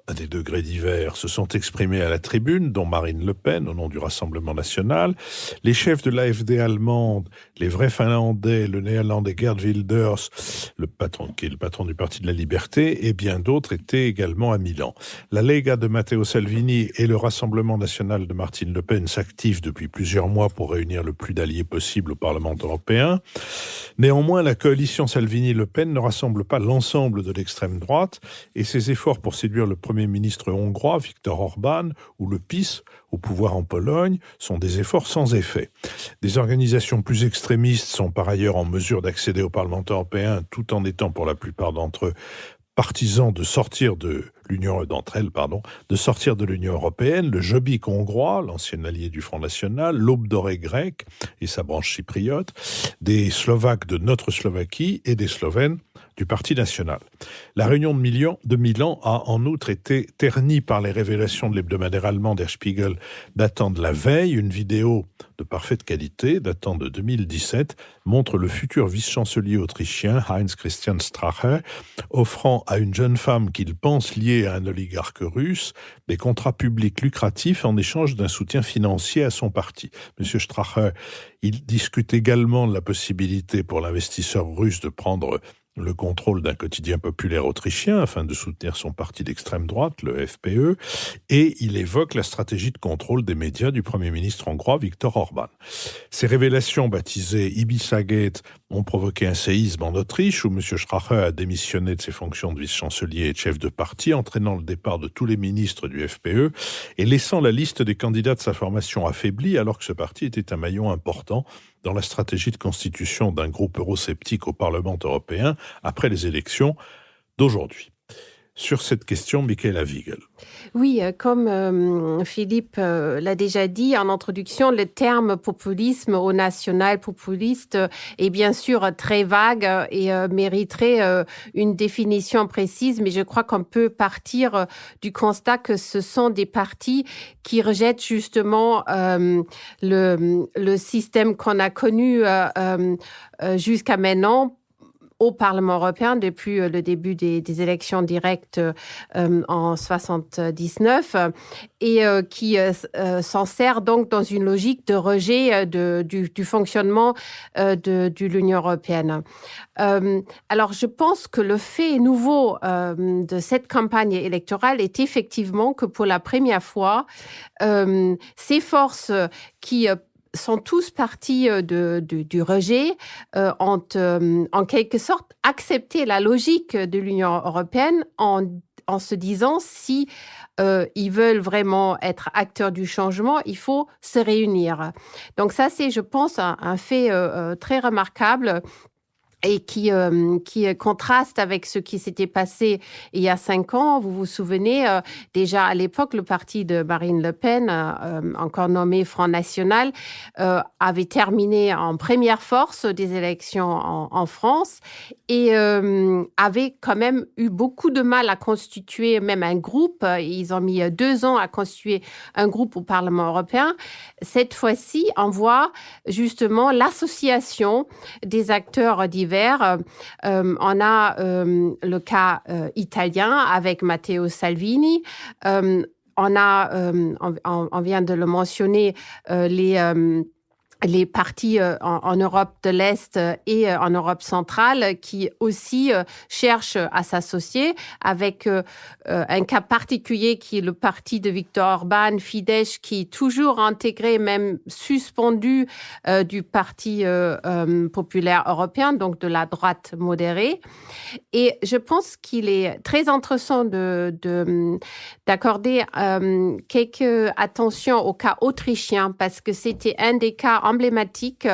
à des degrés divers se sont exprimés à la tribune, dont Marine Le Pen, au nom du Rassemblement national. Les chefs de l'AfD allemande, les vrais Finlandais, le néerlandais Geert Wilders, qui est le patron du Parti de la Liberté, et bien d'autres étaient également à Milan. La Lega de Matteo Salvini et le Rassemblement national de Marine Le Pen s'activent depuis plusieurs mois pour réunir le plus d'alliés possible au Parlement européen. Néanmoins, la coalition Salvini-Le Pen ne rassemble pas l'ensemble de l'extrême droite, et ses efforts pour séduire le Premier ministre hongrois, Viktor Orban, ou le PiS, au pouvoir en Pologne, sont des efforts sans effet. Des organisations plus extrémistes sont par ailleurs en mesure d'accéder au Parlement européen, tout en étant pour la plupart d'entre eux partisans de sortir de l'Union européenne, le Jobbik hongrois, l'ancien allié du Front National, l'Aube dorée grecque et sa branche chypriote, des Slovaques de Notre Slovaquie et des Slovènes du Parti national. La réunion de Milan a en outre été ternie par les révélations de l'hebdomadaire allemand Der Spiegel datant de la veille. Une vidéo de parfaite qualité datant de 2017 montre le futur vice-chancelier autrichien Heinz Christian Strache offrant à une jeune femme qu'il pense liée à un oligarque russe des contrats publics lucratifs en échange d'un soutien financier à son parti. Monsieur Strache, il discute également de la possibilité pour l'investisseur russe de prendre le contrôle d'un quotidien populaire autrichien afin de soutenir son parti d'extrême droite, le FPE, et il évoque la stratégie de contrôle des médias du Premier ministre hongrois Viktor Orban. Ces révélations baptisées Ibiza-Gate ont provoqué un séisme en Autriche où M. Strache a démissionné de ses fonctions de vice-chancelier et de chef de parti, entraînant le départ de tous les ministres du FPE et laissant la liste des candidats de sa formation affaiblie alors que ce parti était un maillon important dans la stratégie de constitution d'un groupe eurosceptique au Parlement européen après les élections d'aujourd'hui. Sur cette question, Michaela Wiegel. Oui, comme Philippe l'a déjà dit en introduction, le terme populisme ou national populiste est bien sûr très vague et mériterait une définition précise, mais je crois qu'on peut partir du constat que ce sont des partis qui rejettent justement le système qu'on a connu jusqu'à maintenant au Parlement européen depuis le début des élections directes en 79 et qui s'en sert donc dans une logique de rejet du fonctionnement de l'Union européenne. Alors, je pense que le fait nouveau de cette campagne électorale est effectivement que pour la première fois, ces forces qui sont tous partis du rejet, ont en quelque sorte accepté la logique de l'Union européenne en se disant si ils veulent vraiment être acteurs du changement, il faut se réunir. Donc ça, c'est, je pense, un fait très remarquable et qui contraste avec ce qui s'était passé il y a 5 ans. Vous vous souvenez, déjà à l'époque, le parti de Marine Le Pen, encore nommé Front National, avait terminé en première force des élections en France et avait quand même eu beaucoup de mal à constituer même un groupe. Ils ont mis 2 ans à constituer un groupe au Parlement européen. Cette fois-ci, on voit justement l'association des acteurs divers. On a le cas italien avec Matteo Salvini. On vient de le mentionner, les partis en Europe de l'Est et en Europe centrale qui aussi cherchent à s'associer avec un cas particulier qui est le parti de Viktor Orban, Fidesz, qui est toujours intégré, même suspendu du Parti populaire européen, donc de la droite modérée. Et je pense qu'il est très intéressant d'accorder quelques attention au cas autrichien parce que c'était un des cas emblématique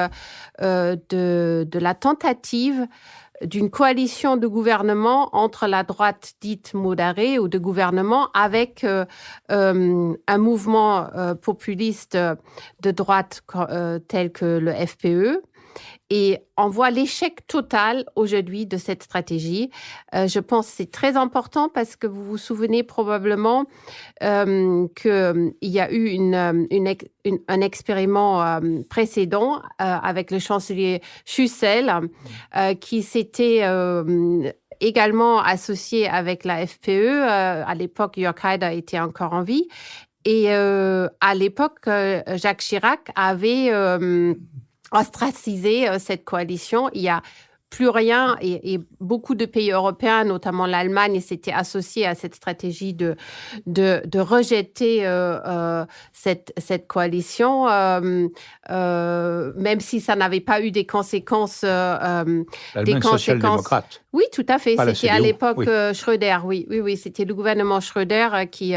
de la tentative d'une coalition de gouvernement entre la droite dite modérée ou de gouvernement avec un mouvement populiste de droite tel que le FPE. Et on voit l'échec total aujourd'hui de cette stratégie. Je pense que c'est très important parce que vous vous souvenez probablement qu'il y a eu un expériment précédent avec le chancelier Schussel qui s'était également associé avec la FPE. À l'époque, Jörg Haider était encore en vie. Et à l'époque, Jacques Chirac avait ostraciser cette coalition. Il y a plus rien et beaucoup de pays européens, notamment l'Allemagne, s'étaient associés à cette stratégie de rejeter cette coalition, même si ça n'avait pas eu des conséquences. L'Allemagne social-démocrate. Oui, tout à fait. C'était à l'époque Schröder. Oui, c'était le gouvernement Schröder qui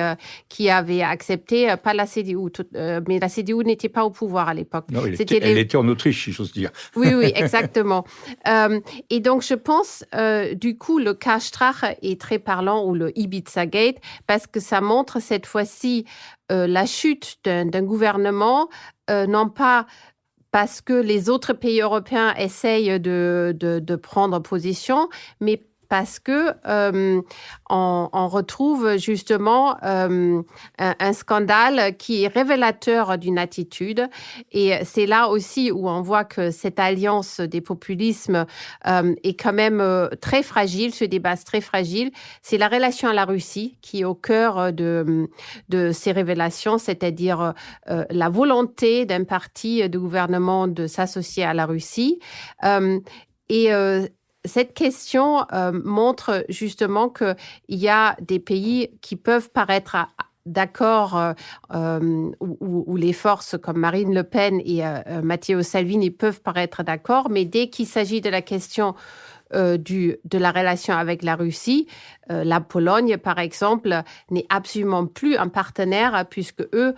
avait accepté, pas la CDU, mais la CDU n'était pas au pouvoir à l'époque. Non, elle était en Autriche, si j'ose dire. Oui, exactement. Et donc, je pense, du coup, le cas Strache est très parlant, ou le Ibiza Gate, parce que ça montre cette fois-ci la chute d'un gouvernement, non pas parce que les autres pays européens essayent de prendre position, mais parce que on retrouve justement un scandale qui est révélateur d'une attitude. Et c'est là aussi où on voit que cette alliance des populismes est quand même très fragile, se débat très fragile. C'est la relation à la Russie qui est au cœur de ces révélations, c'est-à-dire la volonté d'un parti de gouvernement de s'associer à la Russie. Cette question montre justement qu'il y a des pays qui peuvent paraître d'accord, où les forces comme Marine Le Pen et Matteo Salvini peuvent paraître d'accord, mais dès qu'il s'agit de la question de la relation avec la Russie, la Pologne, par exemple, n'est absolument plus un partenaire puisque eux,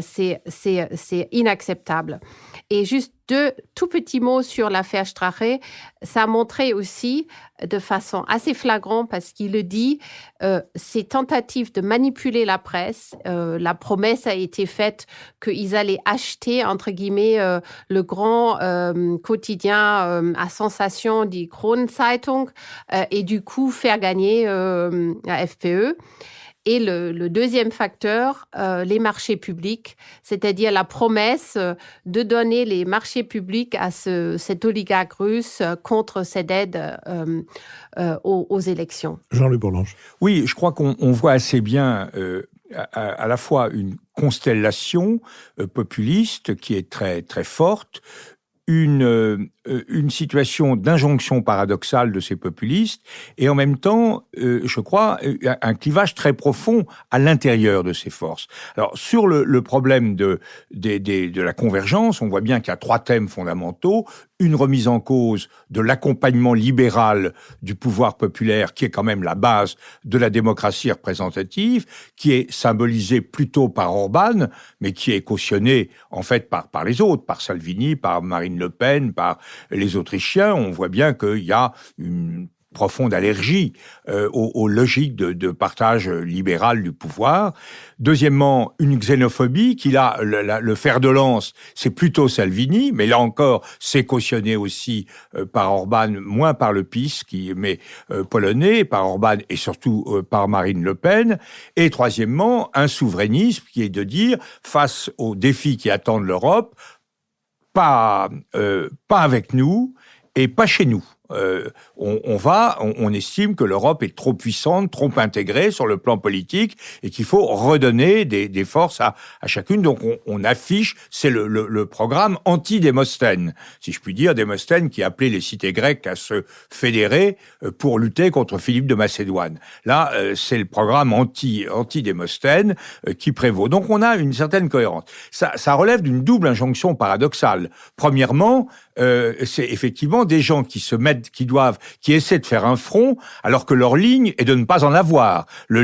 c'est inacceptable. Et juste deux tout petits mots sur l'affaire Strache. Ça a montré aussi de façon assez flagrante, parce qu'il le dit, ces tentatives de manipuler la presse. La promesse a été faite qu'ils allaient acheter, entre guillemets, le grand quotidien à sensation, die Kronenzeitung, et du coup faire gagner la FPE. Et le deuxième facteur, les marchés publics, c'est-à-dire la promesse de donner les marchés publics à cet oligarque russe contre cette aide aux élections. Jean-Luc Bourlanges. Oui, je crois qu'on voit assez bien à la fois une constellation populiste qui est très, très forte, une situation d'injonction paradoxale de ces populistes et en même temps, je crois, un clivage très profond à l'intérieur de ces forces. Alors, sur le problème de la convergence, on voit bien qu'il y a trois thèmes fondamentaux. Une remise en cause de l'accompagnement libéral du pouvoir populaire, qui est quand même la base de la démocratie représentative, qui est symbolisée plutôt par Orban, mais qui est cautionnée en fait par les autres, par Salvini, par Marine Le Pen, par les Autrichiens. On voit bien qu'il y a une profonde allergie aux logiques de partage libéral du pouvoir. Deuxièmement, une xénophobie qui, là, le fer de lance, c'est plutôt Salvini, mais là encore, c'est cautionné aussi par Orban, moins par le PiS, mais polonais, par Orban et surtout par Marine Le Pen. Et troisièmement, un souverainisme qui est de dire, face aux défis qui attendent l'Europe, pas avec nous et pas chez nous. on estime que l'Europe est trop puissante, trop intégrée sur le plan politique et qu'il faut redonner des forces à chacune. Donc on affiche, c'est le programme anti-Démosthène, si je puis dire, Démosthène qui appelait les cités grecques à se fédérer pour lutter contre Philippe de Macédoine. Là, c'est le programme anti-Démosthène qui prévaut. Donc on a une certaine cohérence. Ça relève d'une double injonction paradoxale. Premièrement, c'est effectivement des gens qui essaient de faire un front, alors que leur ligne est de ne pas en avoir. La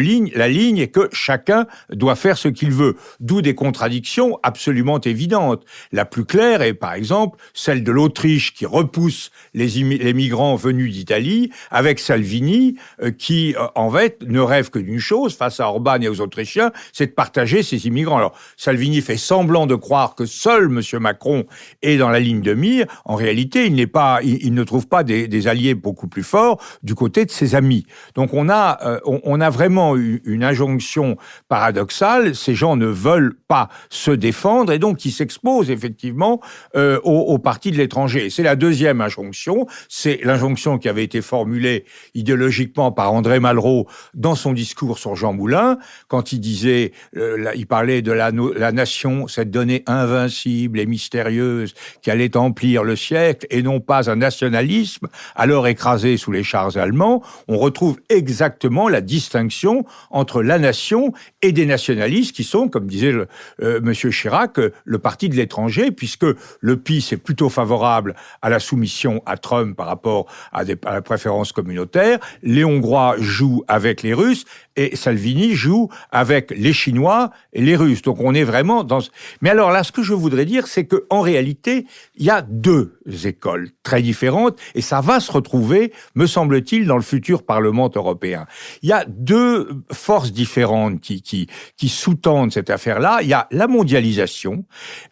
ligne est que chacun doit faire ce qu'il veut. D'où des contradictions absolument évidentes. La plus claire est, par exemple, celle de l'Autriche qui repousse les migrants venus d'Italie, avec Salvini qui, en fait, ne rêve que d'une chose face à Orban et aux Autrichiens, c'est de partager ces immigrants. Alors, Salvini fait semblant de croire que seul M. Macron est dans la ligne de mire. En réalité, il ne trouve pas des alliés beaucoup plus forts du côté de ses amis. Donc, on a vraiment une injonction paradoxale. Ces gens ne veulent pas se défendre et donc ils s'exposent effectivement aux partis de l'étranger. Et c'est la deuxième injonction. C'est l'injonction qui avait été formulée idéologiquement par André Malraux dans son discours sur Jean Moulin, quand il disait, il parlait de la nation, cette donnée invincible et mystérieuse qui allait emplir le siècle, et non pas un nationalisme alors écrasé sous les chars allemands. On retrouve exactement la distinction entre la nation et des nationalistes qui sont, comme disait Monsieur Chirac, le parti de l'étranger, puisque le PiS est plutôt favorable à la soumission à Trump par rapport à la préférence communautaire. Les Hongrois jouent avec les Russes et Salvini joue avec les Chinois et les Russes. Donc on est vraiment dans... Mais alors là, ce que je voudrais dire, c'est qu'en réalité, il y a deux écoles très différentes et ça va se retrouver, me semble-t-il, dans le futur Parlement européen. Il y a deux forces différentes qui sous-tendent cette affaire-là. Il y a la mondialisation,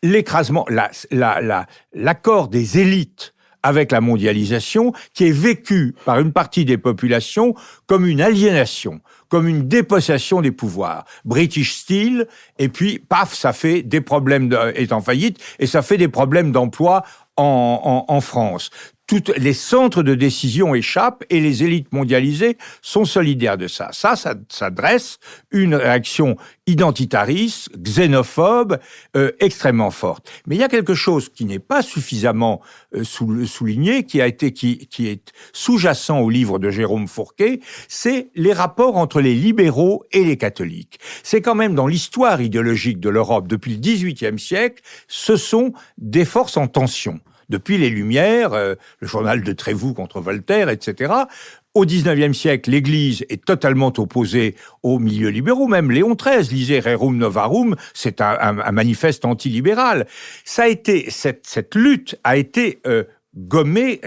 l'écrasement, l'accord des élites avec la mondialisation, qui est vécu par une partie des populations comme une aliénation, comme une dépossession des pouvoirs. British Steel, et puis, paf, ça fait des problèmes est en faillite, et ça fait des problèmes d'emploi en France. Tous les centres de décision échappent et les élites mondialisées sont solidaires de ça. Ça dresse une réaction identitariste, xénophobe, extrêmement forte. Mais il y a quelque chose qui n'est pas suffisamment souligné, qui est sous-jacent au livre de Jérôme Fourquet, c'est les rapports entre les libéraux et les catholiques. C'est quand même dans l'histoire idéologique de l'Europe depuis le XVIIIe siècle, ce sont des forces en tension. Depuis les Lumières, le journal de Trévoux contre Voltaire, etc. Au XIXe siècle, l'Église est totalement opposée aux milieux libéraux. Même Léon XIII lisait Rerum Novarum, c'est un manifeste antilibéral. Cette lutte a été gommée,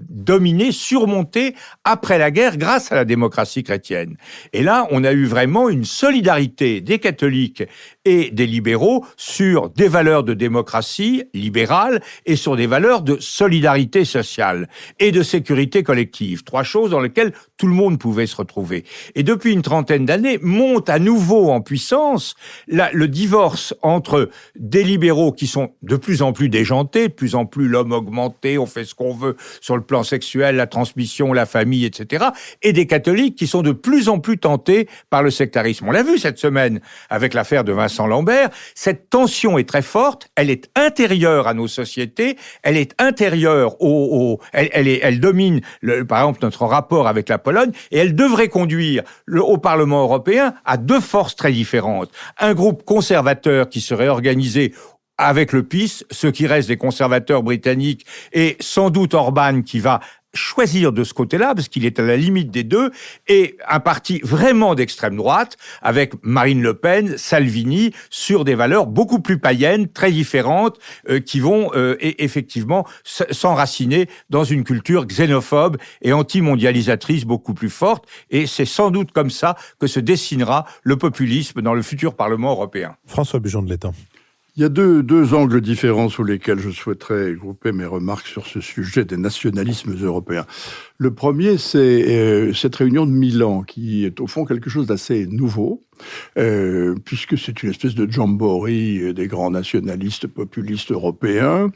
dominée, surmontée après la guerre grâce à la démocratie chrétienne. Et là, on a eu vraiment une solidarité des catholiques et des libéraux sur des valeurs de démocratie libérale et sur des valeurs de solidarité sociale et de sécurité collective. Trois choses dans lesquelles tout le monde pouvait se retrouver. Et depuis une trentaine d'années, monte à nouveau en puissance le divorce entre des libéraux qui sont de plus en plus déjantés, de plus en plus l'homme augmenté, on fait ce qu'on veut sur le plan sexuel, la transmission, la famille, etc., et des catholiques qui sont de plus en plus tentés par le sectarisme. On l'a vu cette semaine avec l'affaire de Vincent Lambert, cette tension est très forte, elle est intérieure à nos sociétés, elle est intérieure elle domine, par exemple, notre rapport avec la Pologne, et elle devrait conduire au Parlement européen à deux forces très différentes. Un groupe conservateur qui serait organisé avec le PiS, ceux qui restent des conservateurs britanniques, et sans doute Orban qui va choisir de ce côté-là, parce qu'il est à la limite des deux, et un parti vraiment d'extrême droite, avec Marine Le Pen, Salvini, sur des valeurs beaucoup plus païennes, très différentes, qui vont effectivement s'enraciner dans une culture xénophobe et anti-mondialisatrice beaucoup plus forte, et c'est sans doute comme ça que se dessinera le populisme dans le futur Parlement européen. François Bujon de l'Étang. Il y a deux angles différents sous lesquels je souhaiterais grouper mes remarques sur ce sujet des nationalismes européens. Le premier, c'est cette réunion de Milan, qui est au fond quelque chose d'assez nouveau, puisque c'est une espèce de jamboree des grands nationalistes populistes européens,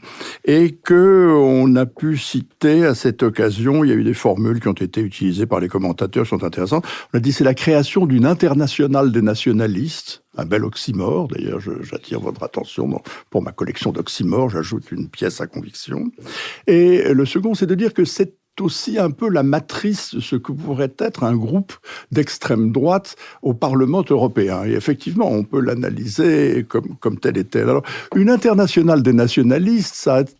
et qu'on a pu citer à cette occasion, il y a eu des formules qui ont été utilisées par les commentateurs qui sont intéressantes. On a dit c'est la création d'une internationale des nationalistes, un bel oxymore. D'ailleurs, j'attire votre attention pour ma collection d'oxymores, j'ajoute une pièce à conviction. Et le second, c'est de dire que c'est aussi un peu la matrice de ce que pourrait être un groupe d'extrême droite au Parlement européen. Et effectivement, on peut l'analyser comme tel et tel. Alors, une internationale des nationalistes,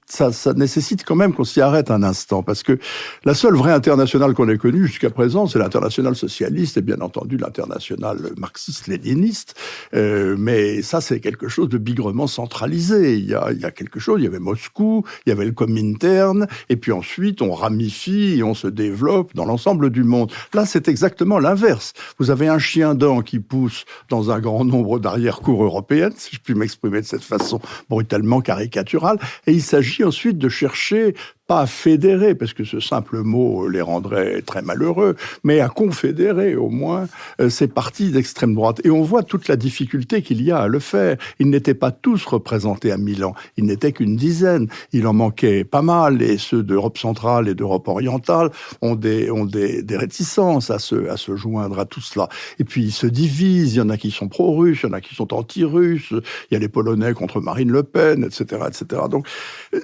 ça nécessite quand même qu'on s'y arrête un instant, parce que la seule vraie internationale qu'on ait connue jusqu'à présent, c'est l'internationale socialiste et bien entendu l'internationale marxiste-léniniste. Mais ça, c'est quelque chose de bigrement centralisé. Il y a quelque chose, il y avait Moscou, il y avait le Comintern, et puis ensuite, on ramifie et on se développe dans l'ensemble du monde. Là, c'est exactement l'inverse. Vous avez un chien-dent qui pousse dans un grand nombre d'arrière-cours européennes, si je puis m'exprimer de cette façon brutalement caricaturale, et il s'agit ensuite de chercher pas à fédérer, parce que ce simple mot les rendrait très malheureux, mais à confédérer au moins ces partis d'extrême droite. Et on voit toute la difficulté qu'il y a à le faire. Ils n'étaient pas tous représentés à Milan, ils n'étaient qu'une dizaine. Il en manquait pas mal, et ceux d'Europe centrale et d'Europe orientale ont des réticences à se joindre à tout cela. Et puis ils se divisent, il y en a qui sont pro-russes, il y en a qui sont anti-russes, il y a les Polonais contre Marine Le Pen, etc., etc. Donc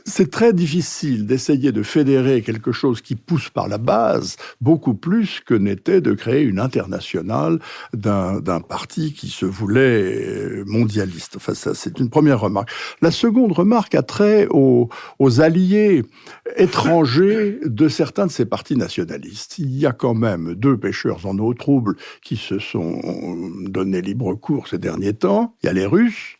c'est très difficile d'essayer de fédérer quelque chose qui pousse par la base, beaucoup plus que n'était de créer une internationale d'un parti qui se voulait mondialiste. Enfin, ça, c'est une première remarque. La seconde remarque a trait aux alliés étrangers de certains de ces partis nationalistes. Il y a quand même 2 pêcheurs en eau trouble qui se sont donné libre cours ces derniers temps. Il y a les Russes.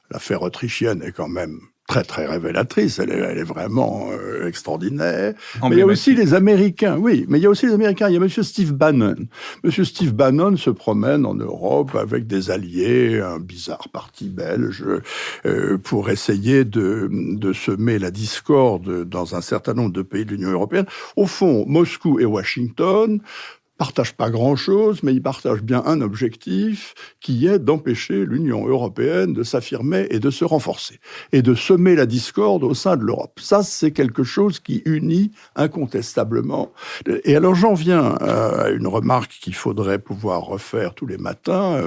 L'affaire autrichienne est quand même très, très révélatrice. Elle est vraiment extraordinaire. Mais il y a aussi les Américains. Oui, mais il y a aussi les Américains. Il y a M. Steve Bannon. M. Steve Bannon se promène en Europe avec des alliés, un bizarre parti belge, pour essayer de semer la discorde dans un certain nombre de pays de l'Union européenne. Au fond, Moscou et Washington partagent pas grand-chose, mais ils partagent bien un objectif qui est d'empêcher l'Union européenne de s'affirmer et de se renforcer, et de semer la discorde au sein de l'Europe. Ça, c'est quelque chose qui unit incontestablement. Et alors j'en viens à une remarque qu'il faudrait pouvoir refaire tous les matins,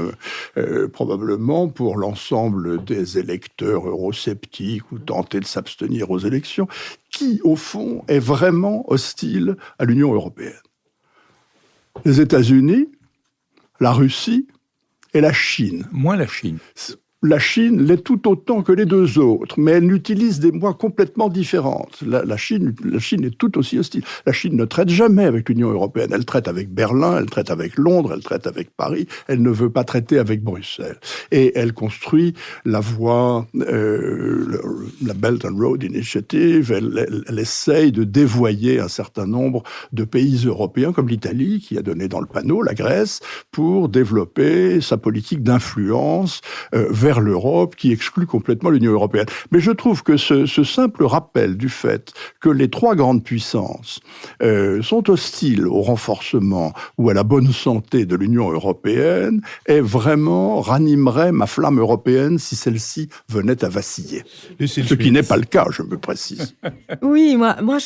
probablement pour l'ensemble des électeurs eurosceptiques ou tentés de s'abstenir aux élections, qui, au fond, est vraiment hostile à l'Union européenne. Les États-Unis, la Russie et la Chine. Moins la Chine. La Chine l'est tout autant que les 2 autres, mais elle utilise des mots complètement différents. La Chine est tout aussi hostile. La Chine ne traite jamais avec l'Union européenne. Elle traite avec Berlin, elle traite avec Londres, elle traite avec Paris. Elle ne veut pas traiter avec Bruxelles. Et elle construit la voie, la Belt and Road Initiative. Elle essaye de dévoyer un certain nombre de pays européens, comme l'Italie, qui a donné dans le panneau, la Grèce, pour développer sa politique d'influence vers l'Europe, qui exclut complètement l'Union européenne. Mais je trouve que ce simple rappel du fait que les 3 grandes puissances sont hostiles au renforcement ou à la bonne santé de l'Union européenne ranimerait ma flamme européenne si celle-ci venait à vaciller. Ce qui n'est pas le cas, je me précise. Oui, moi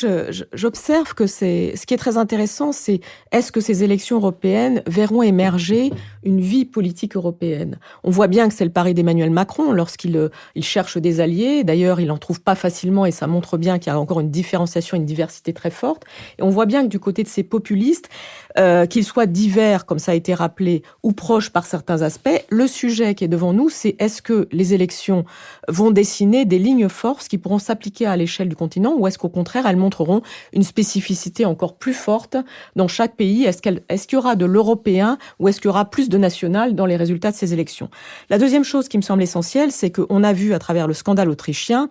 j'observe que ce qui est très intéressant, c'est est-ce que ces élections européennes verront émerger une vie politique européenne? On voit bien que c'est le pari d'Emmanuel Macron lorsqu'il cherche des alliés. D'ailleurs, il n'en trouve pas facilement et ça montre bien qu'il y a encore une différenciation, une diversité très forte. Et on voit bien que du côté de ces populistes, qu'ils soient divers, comme ça a été rappelé, ou proches par certains aspects, le sujet qui est devant nous, c'est est-ce que les élections vont dessiner des lignes forces qui pourront s'appliquer à l'échelle du continent, ou est-ce qu'au contraire, elles montreront une spécificité encore plus forte dans chaque pays? Est-ce qu'il y aura de l'européen ou est-ce qu'il y aura plus de national dans les résultats de ces élections? La deuxième chose qui me semble essentielle, c'est qu'on a vu à travers le scandale autrichien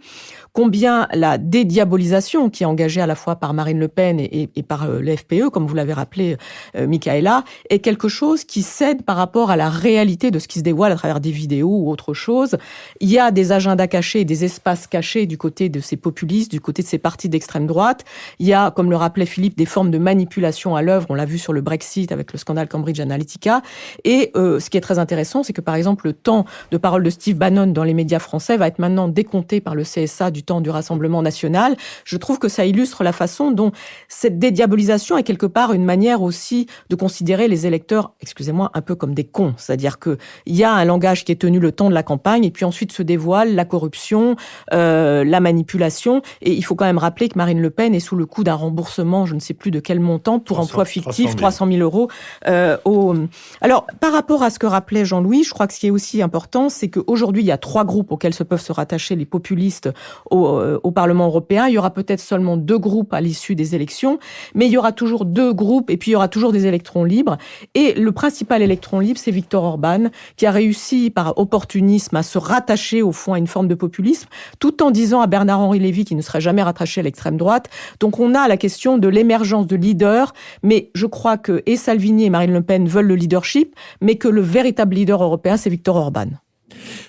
combien la dédiabolisation qui est engagée à la fois par Marine Le Pen et par le FPE, comme vous l'avez rappelé, Michaela, est quelque chose qui cède par rapport à la réalité de ce qui se dévoile à travers des vidéos ou autre chose. Il y a des agendas cachés, des espaces cachés du côté de ces populistes, du côté de ces partis d'extrême droite. Il y a, comme le rappelait Philippe, des formes de manipulation à l'œuvre. On l'a vu sur le Brexit avec le scandale Cambridge Analytica. Et ce qui est très intéressant, c'est que par exemple, le temps de parole de Steve Bannon dans les médias français va être maintenant décompté par le CSA du temps du Rassemblement national. Je trouve que ça illustre la façon dont cette dédiabolisation est quelque part une manière aussi de considérer les électeurs, excusez-moi, un peu comme des cons. C'est-à-dire qu'il y a un langage qui est tenu le temps de la campagne et puis ensuite se dévoile la corruption, la manipulation. Et il faut quand même rappeler que Marine Le Pen est sous le coup d'un remboursement, je ne sais plus de quel montant, pour emploi fictif, 300 000 euros. Alors, par rapport à ce que rappelait Jean-Louis, je crois que ce qui est aussi important, c'est qu'aujourd'hui, il y a 3 groupes auxquels se peuvent se rattacher les populistes au Parlement européen. Il y aura peut-être seulement 2 groupes à l'issue des élections, mais il y aura toujours 2 groupes et puis il y aura toujours des électrons libres. Et le principal électron libre, c'est Viktor Orban, qui a réussi par opportunisme à se rattacher au fond à une forme de populisme, tout en disant à Bernard-Henri Lévy qu'il ne serait jamais rattaché à l'extrême droite. Donc on a la question de l'émergence de leaders, mais je crois que et Salvini et Marine Le Pen veulent le leadership, mais que le véritable leader européen, c'est Viktor Orban.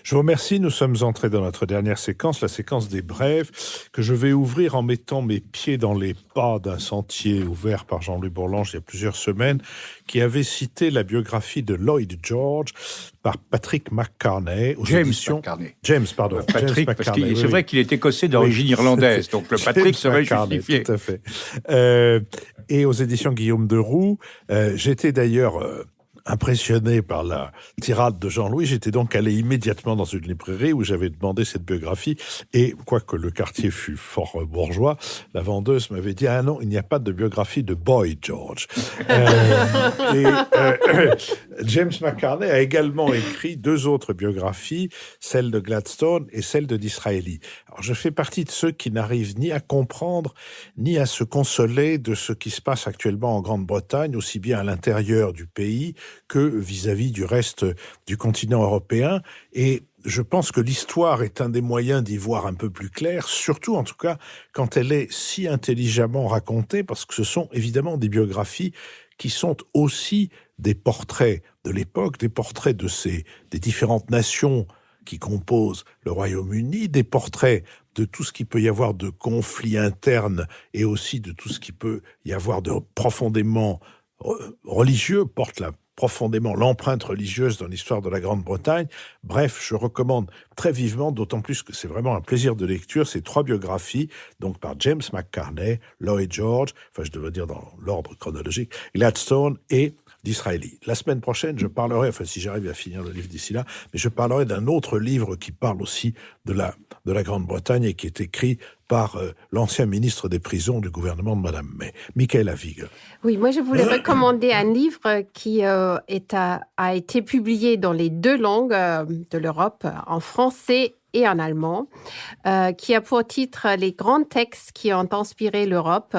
Je vous remercie. Nous sommes entrés dans notre dernière séquence, la séquence des brèves, que je vais ouvrir en mettant mes pieds dans les pas d'un sentier ouvert par Jean-Louis Bourlange il y a plusieurs semaines, qui avait cité la biographie de Lloyd George par Patrick McCartney aux éditions... James, pardon. Patrick, James parce que c'est vrai qu'il est écossais d'origine irlandaise, donc le Patrick serait justifié. Tout à fait. Et aux éditions Guillaume de Roux, j'étais d'ailleurs... impressionné par la tirade de Jean-Louis, j'étais donc allé immédiatement dans une librairie où j'avais demandé cette biographie et, quoique le quartier fût fort bourgeois, la vendeuse m'avait dit « Ah non, il n'y a pas de biographie de Boy George ». James McCartney a également écrit 2 autres biographies, celle de Gladstone et celle de Disraeli. Alors, je fais partie de ceux qui n'arrivent ni à comprendre, ni à se consoler de ce qui se passe actuellement en Grande-Bretagne, aussi bien à l'intérieur du pays que vis-à-vis du reste du continent européen. Et je pense que l'histoire est un des moyens d'y voir un peu plus clair, surtout en tout cas quand elle est si intelligemment racontée, parce que ce sont évidemment des biographies qui sont aussi des portraits de l'époque, des portraits des différentes nations qui composent le Royaume-Uni, des portraits de tout ce qu'il peut y avoir de conflits internes et aussi de tout ce qu'il peut y avoir de profondément religieux, porte profondément l'empreinte religieuse dans l'histoire de la Grande-Bretagne. Bref, je recommande très vivement, d'autant plus que c'est vraiment un plaisir de lecture, ces 3 biographies, donc par James McCartney, Lloyd George, enfin je devrais dire dans l'ordre chronologique, Gladstone et Disraeli. La semaine prochaine, je parlerai, enfin si j'arrive à finir le livre d'ici là, mais je parlerai d'un autre livre qui parle aussi de la Grande-Bretagne et qui est écrit par l'ancien ministre des prisons du gouvernement de Madame May, Michaela Wiege. Oui, moi je voulais recommander un livre qui a été publié dans les 2 langues de l'Europe, en français et en allemand, qui a pour titre « Les grands textes qui ont inspiré l'Europe ».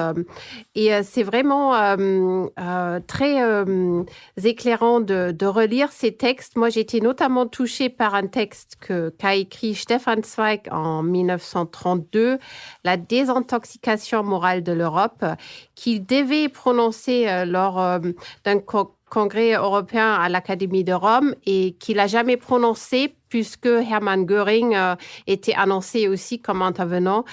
Et c'est vraiment très éclairant de relire ces textes. Moi, j'ai été notamment touchée par un texte qu'a écrit Stefan Zweig en 1932, « La désintoxication morale de l'Europe », qu'il devait prononcer lors d'un congrès européen à l'Académie de Rome et qu'il n'a jamais prononcé puisque Hermann Göring était annoncé aussi comme intervenant.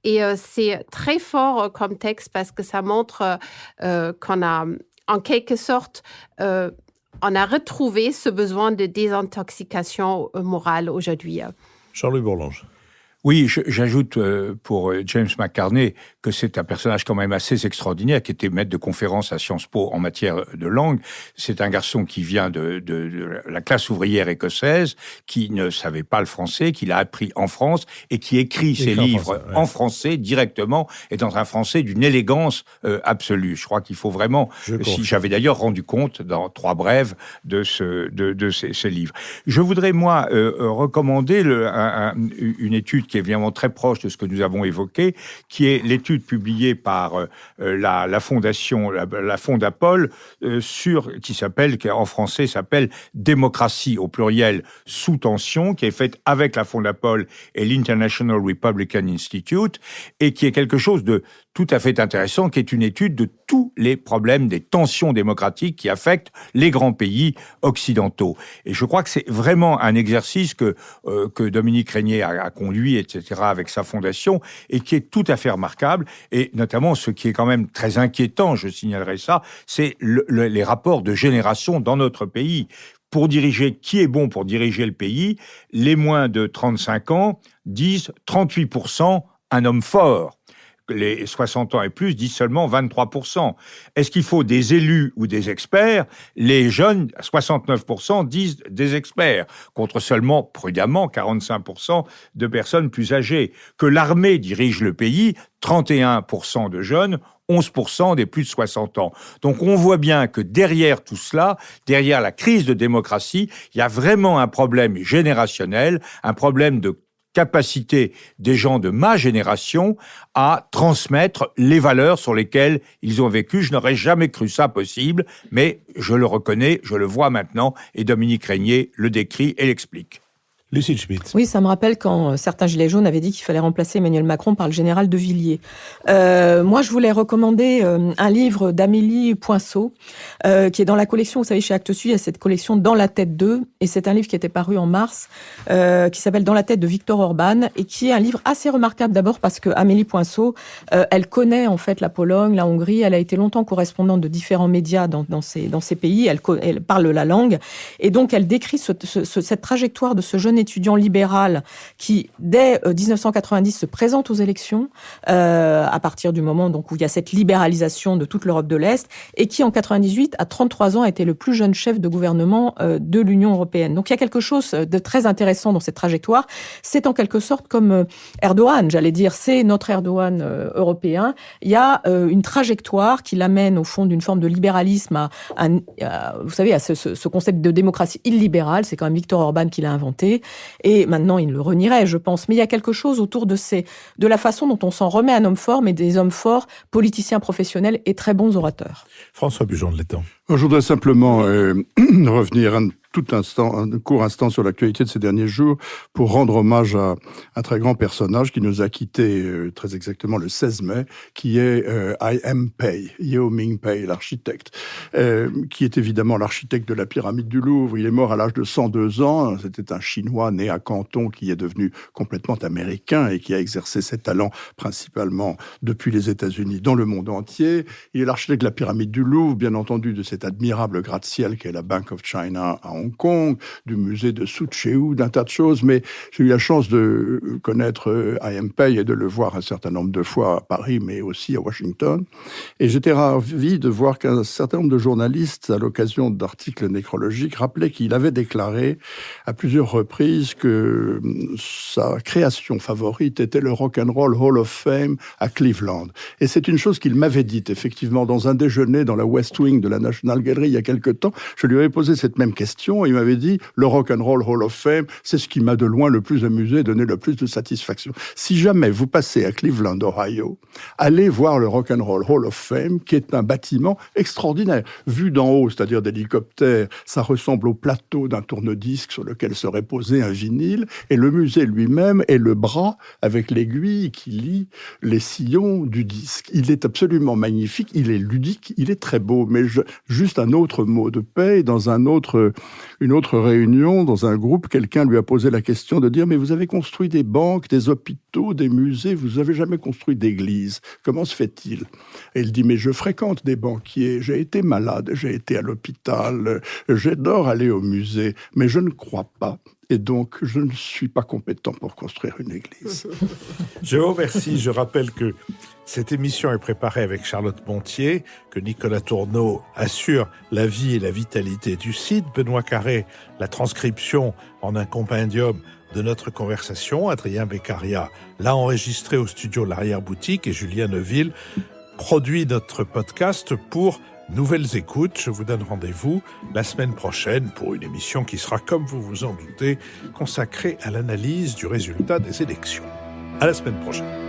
Et c'est très fort comme texte parce que ça montre qu'on a, en quelque sorte, on a retrouvé ce besoin de désintoxication morale aujourd'hui. Jean-Louis Bourlange. Oui, j'ajoute pour James McCartney que c'est un personnage quand même assez extraordinaire, qui était maître de conférence à Sciences Po en matière de langue. C'est un garçon qui vient de la classe ouvrière écossaise, qui ne savait pas le français, qui l'a appris en France et qui écrit ses livres en français directement et dans un français d'une élégance absolue. Je crois qu'il faut vraiment... J'avais d'ailleurs rendu compte dans 3 brèves de ces livres. Je voudrais, moi, recommander une étude qui est évidemment très proche de ce que nous avons évoqué, qui est l'étude publiée par la fondation, la Fondapol, qui en français s'appelle Démocratie au pluriel sous tension, qui est faite avec la Fondapol et l'International Republican Institute, et qui est quelque chose de tout à fait intéressant, qui est une étude de tous les problèmes des tensions démocratiques qui affectent les grands pays occidentaux. Et je crois que c'est vraiment un exercice que Dominique Régnier a conduit, etc., avec sa fondation, et qui est tout à fait remarquable. Et notamment, ce qui est quand même très inquiétant, je signalerai ça, c'est les rapports de génération dans notre pays. Qui est bon pour diriger le pays, les moins de 35 ans disent 38% un homme fort. Les 60 ans et plus disent seulement 23%. Est-ce qu'il faut des élus ou des experts? Les jeunes, 69% disent des experts, contre seulement, prudemment, 45% de personnes plus âgées. Que l'armée dirige le pays, 31% de jeunes, 11% des plus de 60 ans. Donc on voit bien que derrière tout cela, derrière la crise de démocratie, il y a vraiment un problème générationnel, un problème de capacité des gens de ma génération à transmettre les valeurs sur lesquelles ils ont vécu. Je n'aurais jamais cru ça possible, mais je le reconnais, je le vois maintenant, et Dominique Régnier le décrit et l'explique. Lucille Schmitt. Oui, ça me rappelle quand certains gilets jaunes avaient dit qu'il fallait remplacer Emmanuel Macron par le général de Villiers. Moi, je voulais recommander un livre d'Amélie Poinceau, qui est dans la collection, vous savez, chez Actes Sud, il y a cette collection Dans la tête d'eux, et c'est un livre qui était paru en mars, qui s'appelle Dans la tête de Victor Orban, et qui est un livre assez remarquable d'abord parce que Amélie Poinceau, elle connaît en fait la Pologne, la Hongrie, elle a été longtemps correspondante de différents médias dans ces pays, elle parle la langue, et donc elle décrit cette trajectoire de ce jeune étudiant libéral qui, dès 1990, se présente aux élections, à partir du moment donc où il y a cette libéralisation de toute l'Europe de l'Est, et qui, en 98, à 33 ans, a été le plus jeune chef de gouvernement de l'Union européenne. Donc il y a quelque chose de très intéressant dans cette trajectoire. C'est en quelque sorte comme Erdogan, j'allais dire, c'est notre Erdogan européen. Il y a une trajectoire qui l'amène au fond d'une forme de libéralisme vous savez, à ce concept de démocratie illibérale. C'est quand même Viktor Orban qui l'a inventé. Et maintenant, il le renierait, je pense. Mais il y a quelque chose autour de la façon dont on s'en remet un homme fort, mais des hommes forts, politiciens professionnels et très bons orateurs. François Bujon de l'Étang. Je voudrais simplement revenir un court instant sur l'actualité de ces derniers jours pour rendre hommage à un très grand personnage qui nous a quittés très exactement le 16 mai, qui est I.M. Pei, Yeo Ming Pei, l'architecte, qui est évidemment l'architecte de la pyramide du Louvre. Il est mort à l'âge de 102 ans. C'était un Chinois né à Canton qui est devenu complètement américain et qui a exercé ses talents principalement depuis les États-Unis dans le monde entier. Il est l'architecte de la pyramide du Louvre, bien entendu, de cet admirable gratte-ciel qu'est la Bank of China à Hong Kong, du musée de Sucheou, d'un tas de choses, mais j'ai eu la chance de connaître I.M. Pei et de le voir un certain nombre de fois à Paris, mais aussi à Washington. Et j'étais ravi de voir qu'un certain nombre de journalistes, à l'occasion d'articles nécrologiques, rappelaient qu'il avait déclaré à plusieurs reprises que sa création favorite était le Rock'n'Roll Hall of Fame à Cleveland. Et c'est une chose qu'il m'avait dite, effectivement, dans un déjeuner dans la West Wing de la National Gallery il y a quelque temps. Je lui avais posé cette même question et il m'avait dit « Le Rock'n'Roll Hall of Fame, c'est ce qui m'a de loin le plus amusé, donné le plus de satisfaction. » Si jamais vous passez à Cleveland, Ohio, allez voir le Rock'n'Roll Hall of Fame, qui est un bâtiment extraordinaire. Vu d'en haut, c'est-à-dire d'hélicoptère, ça ressemble au plateau d'un tourne-disque sur lequel serait posé un vinyle, et le musée lui-même est le bras avec l'aiguille qui lie les sillons du disque. Il est absolument magnifique, il est ludique, il est très beau, mais juste un autre mot de paix, dans une autre réunion, dans un groupe, quelqu'un lui a posé la question de dire « Mais vous avez construit des banques, des hôpitaux, des musées, vous n'avez jamais construit d'église. Comment se fait-il » Et il dit « Mais je fréquente des banquiers, j'ai été malade, j'ai été à l'hôpital, j'adore aller au musée, mais je ne crois pas. Et donc, je ne suis pas compétent pour construire une église. » Je vous remercie. Je rappelle que cette émission est préparée avec Charlotte Montier, que Nicolas Tourneau assure la vie et la vitalité du site, Benoît Carré, la transcription en un compendium de notre conversation, Adrien Beccaria l'a enregistré au studio L'Arrière-Boutique et Julien Neuville produit notre podcast pour Nouvelles Écoutes. Je vous donne rendez-vous la semaine prochaine pour une émission qui sera, comme vous vous en doutez, consacrée à l'analyse du résultat des élections. À la semaine prochaine.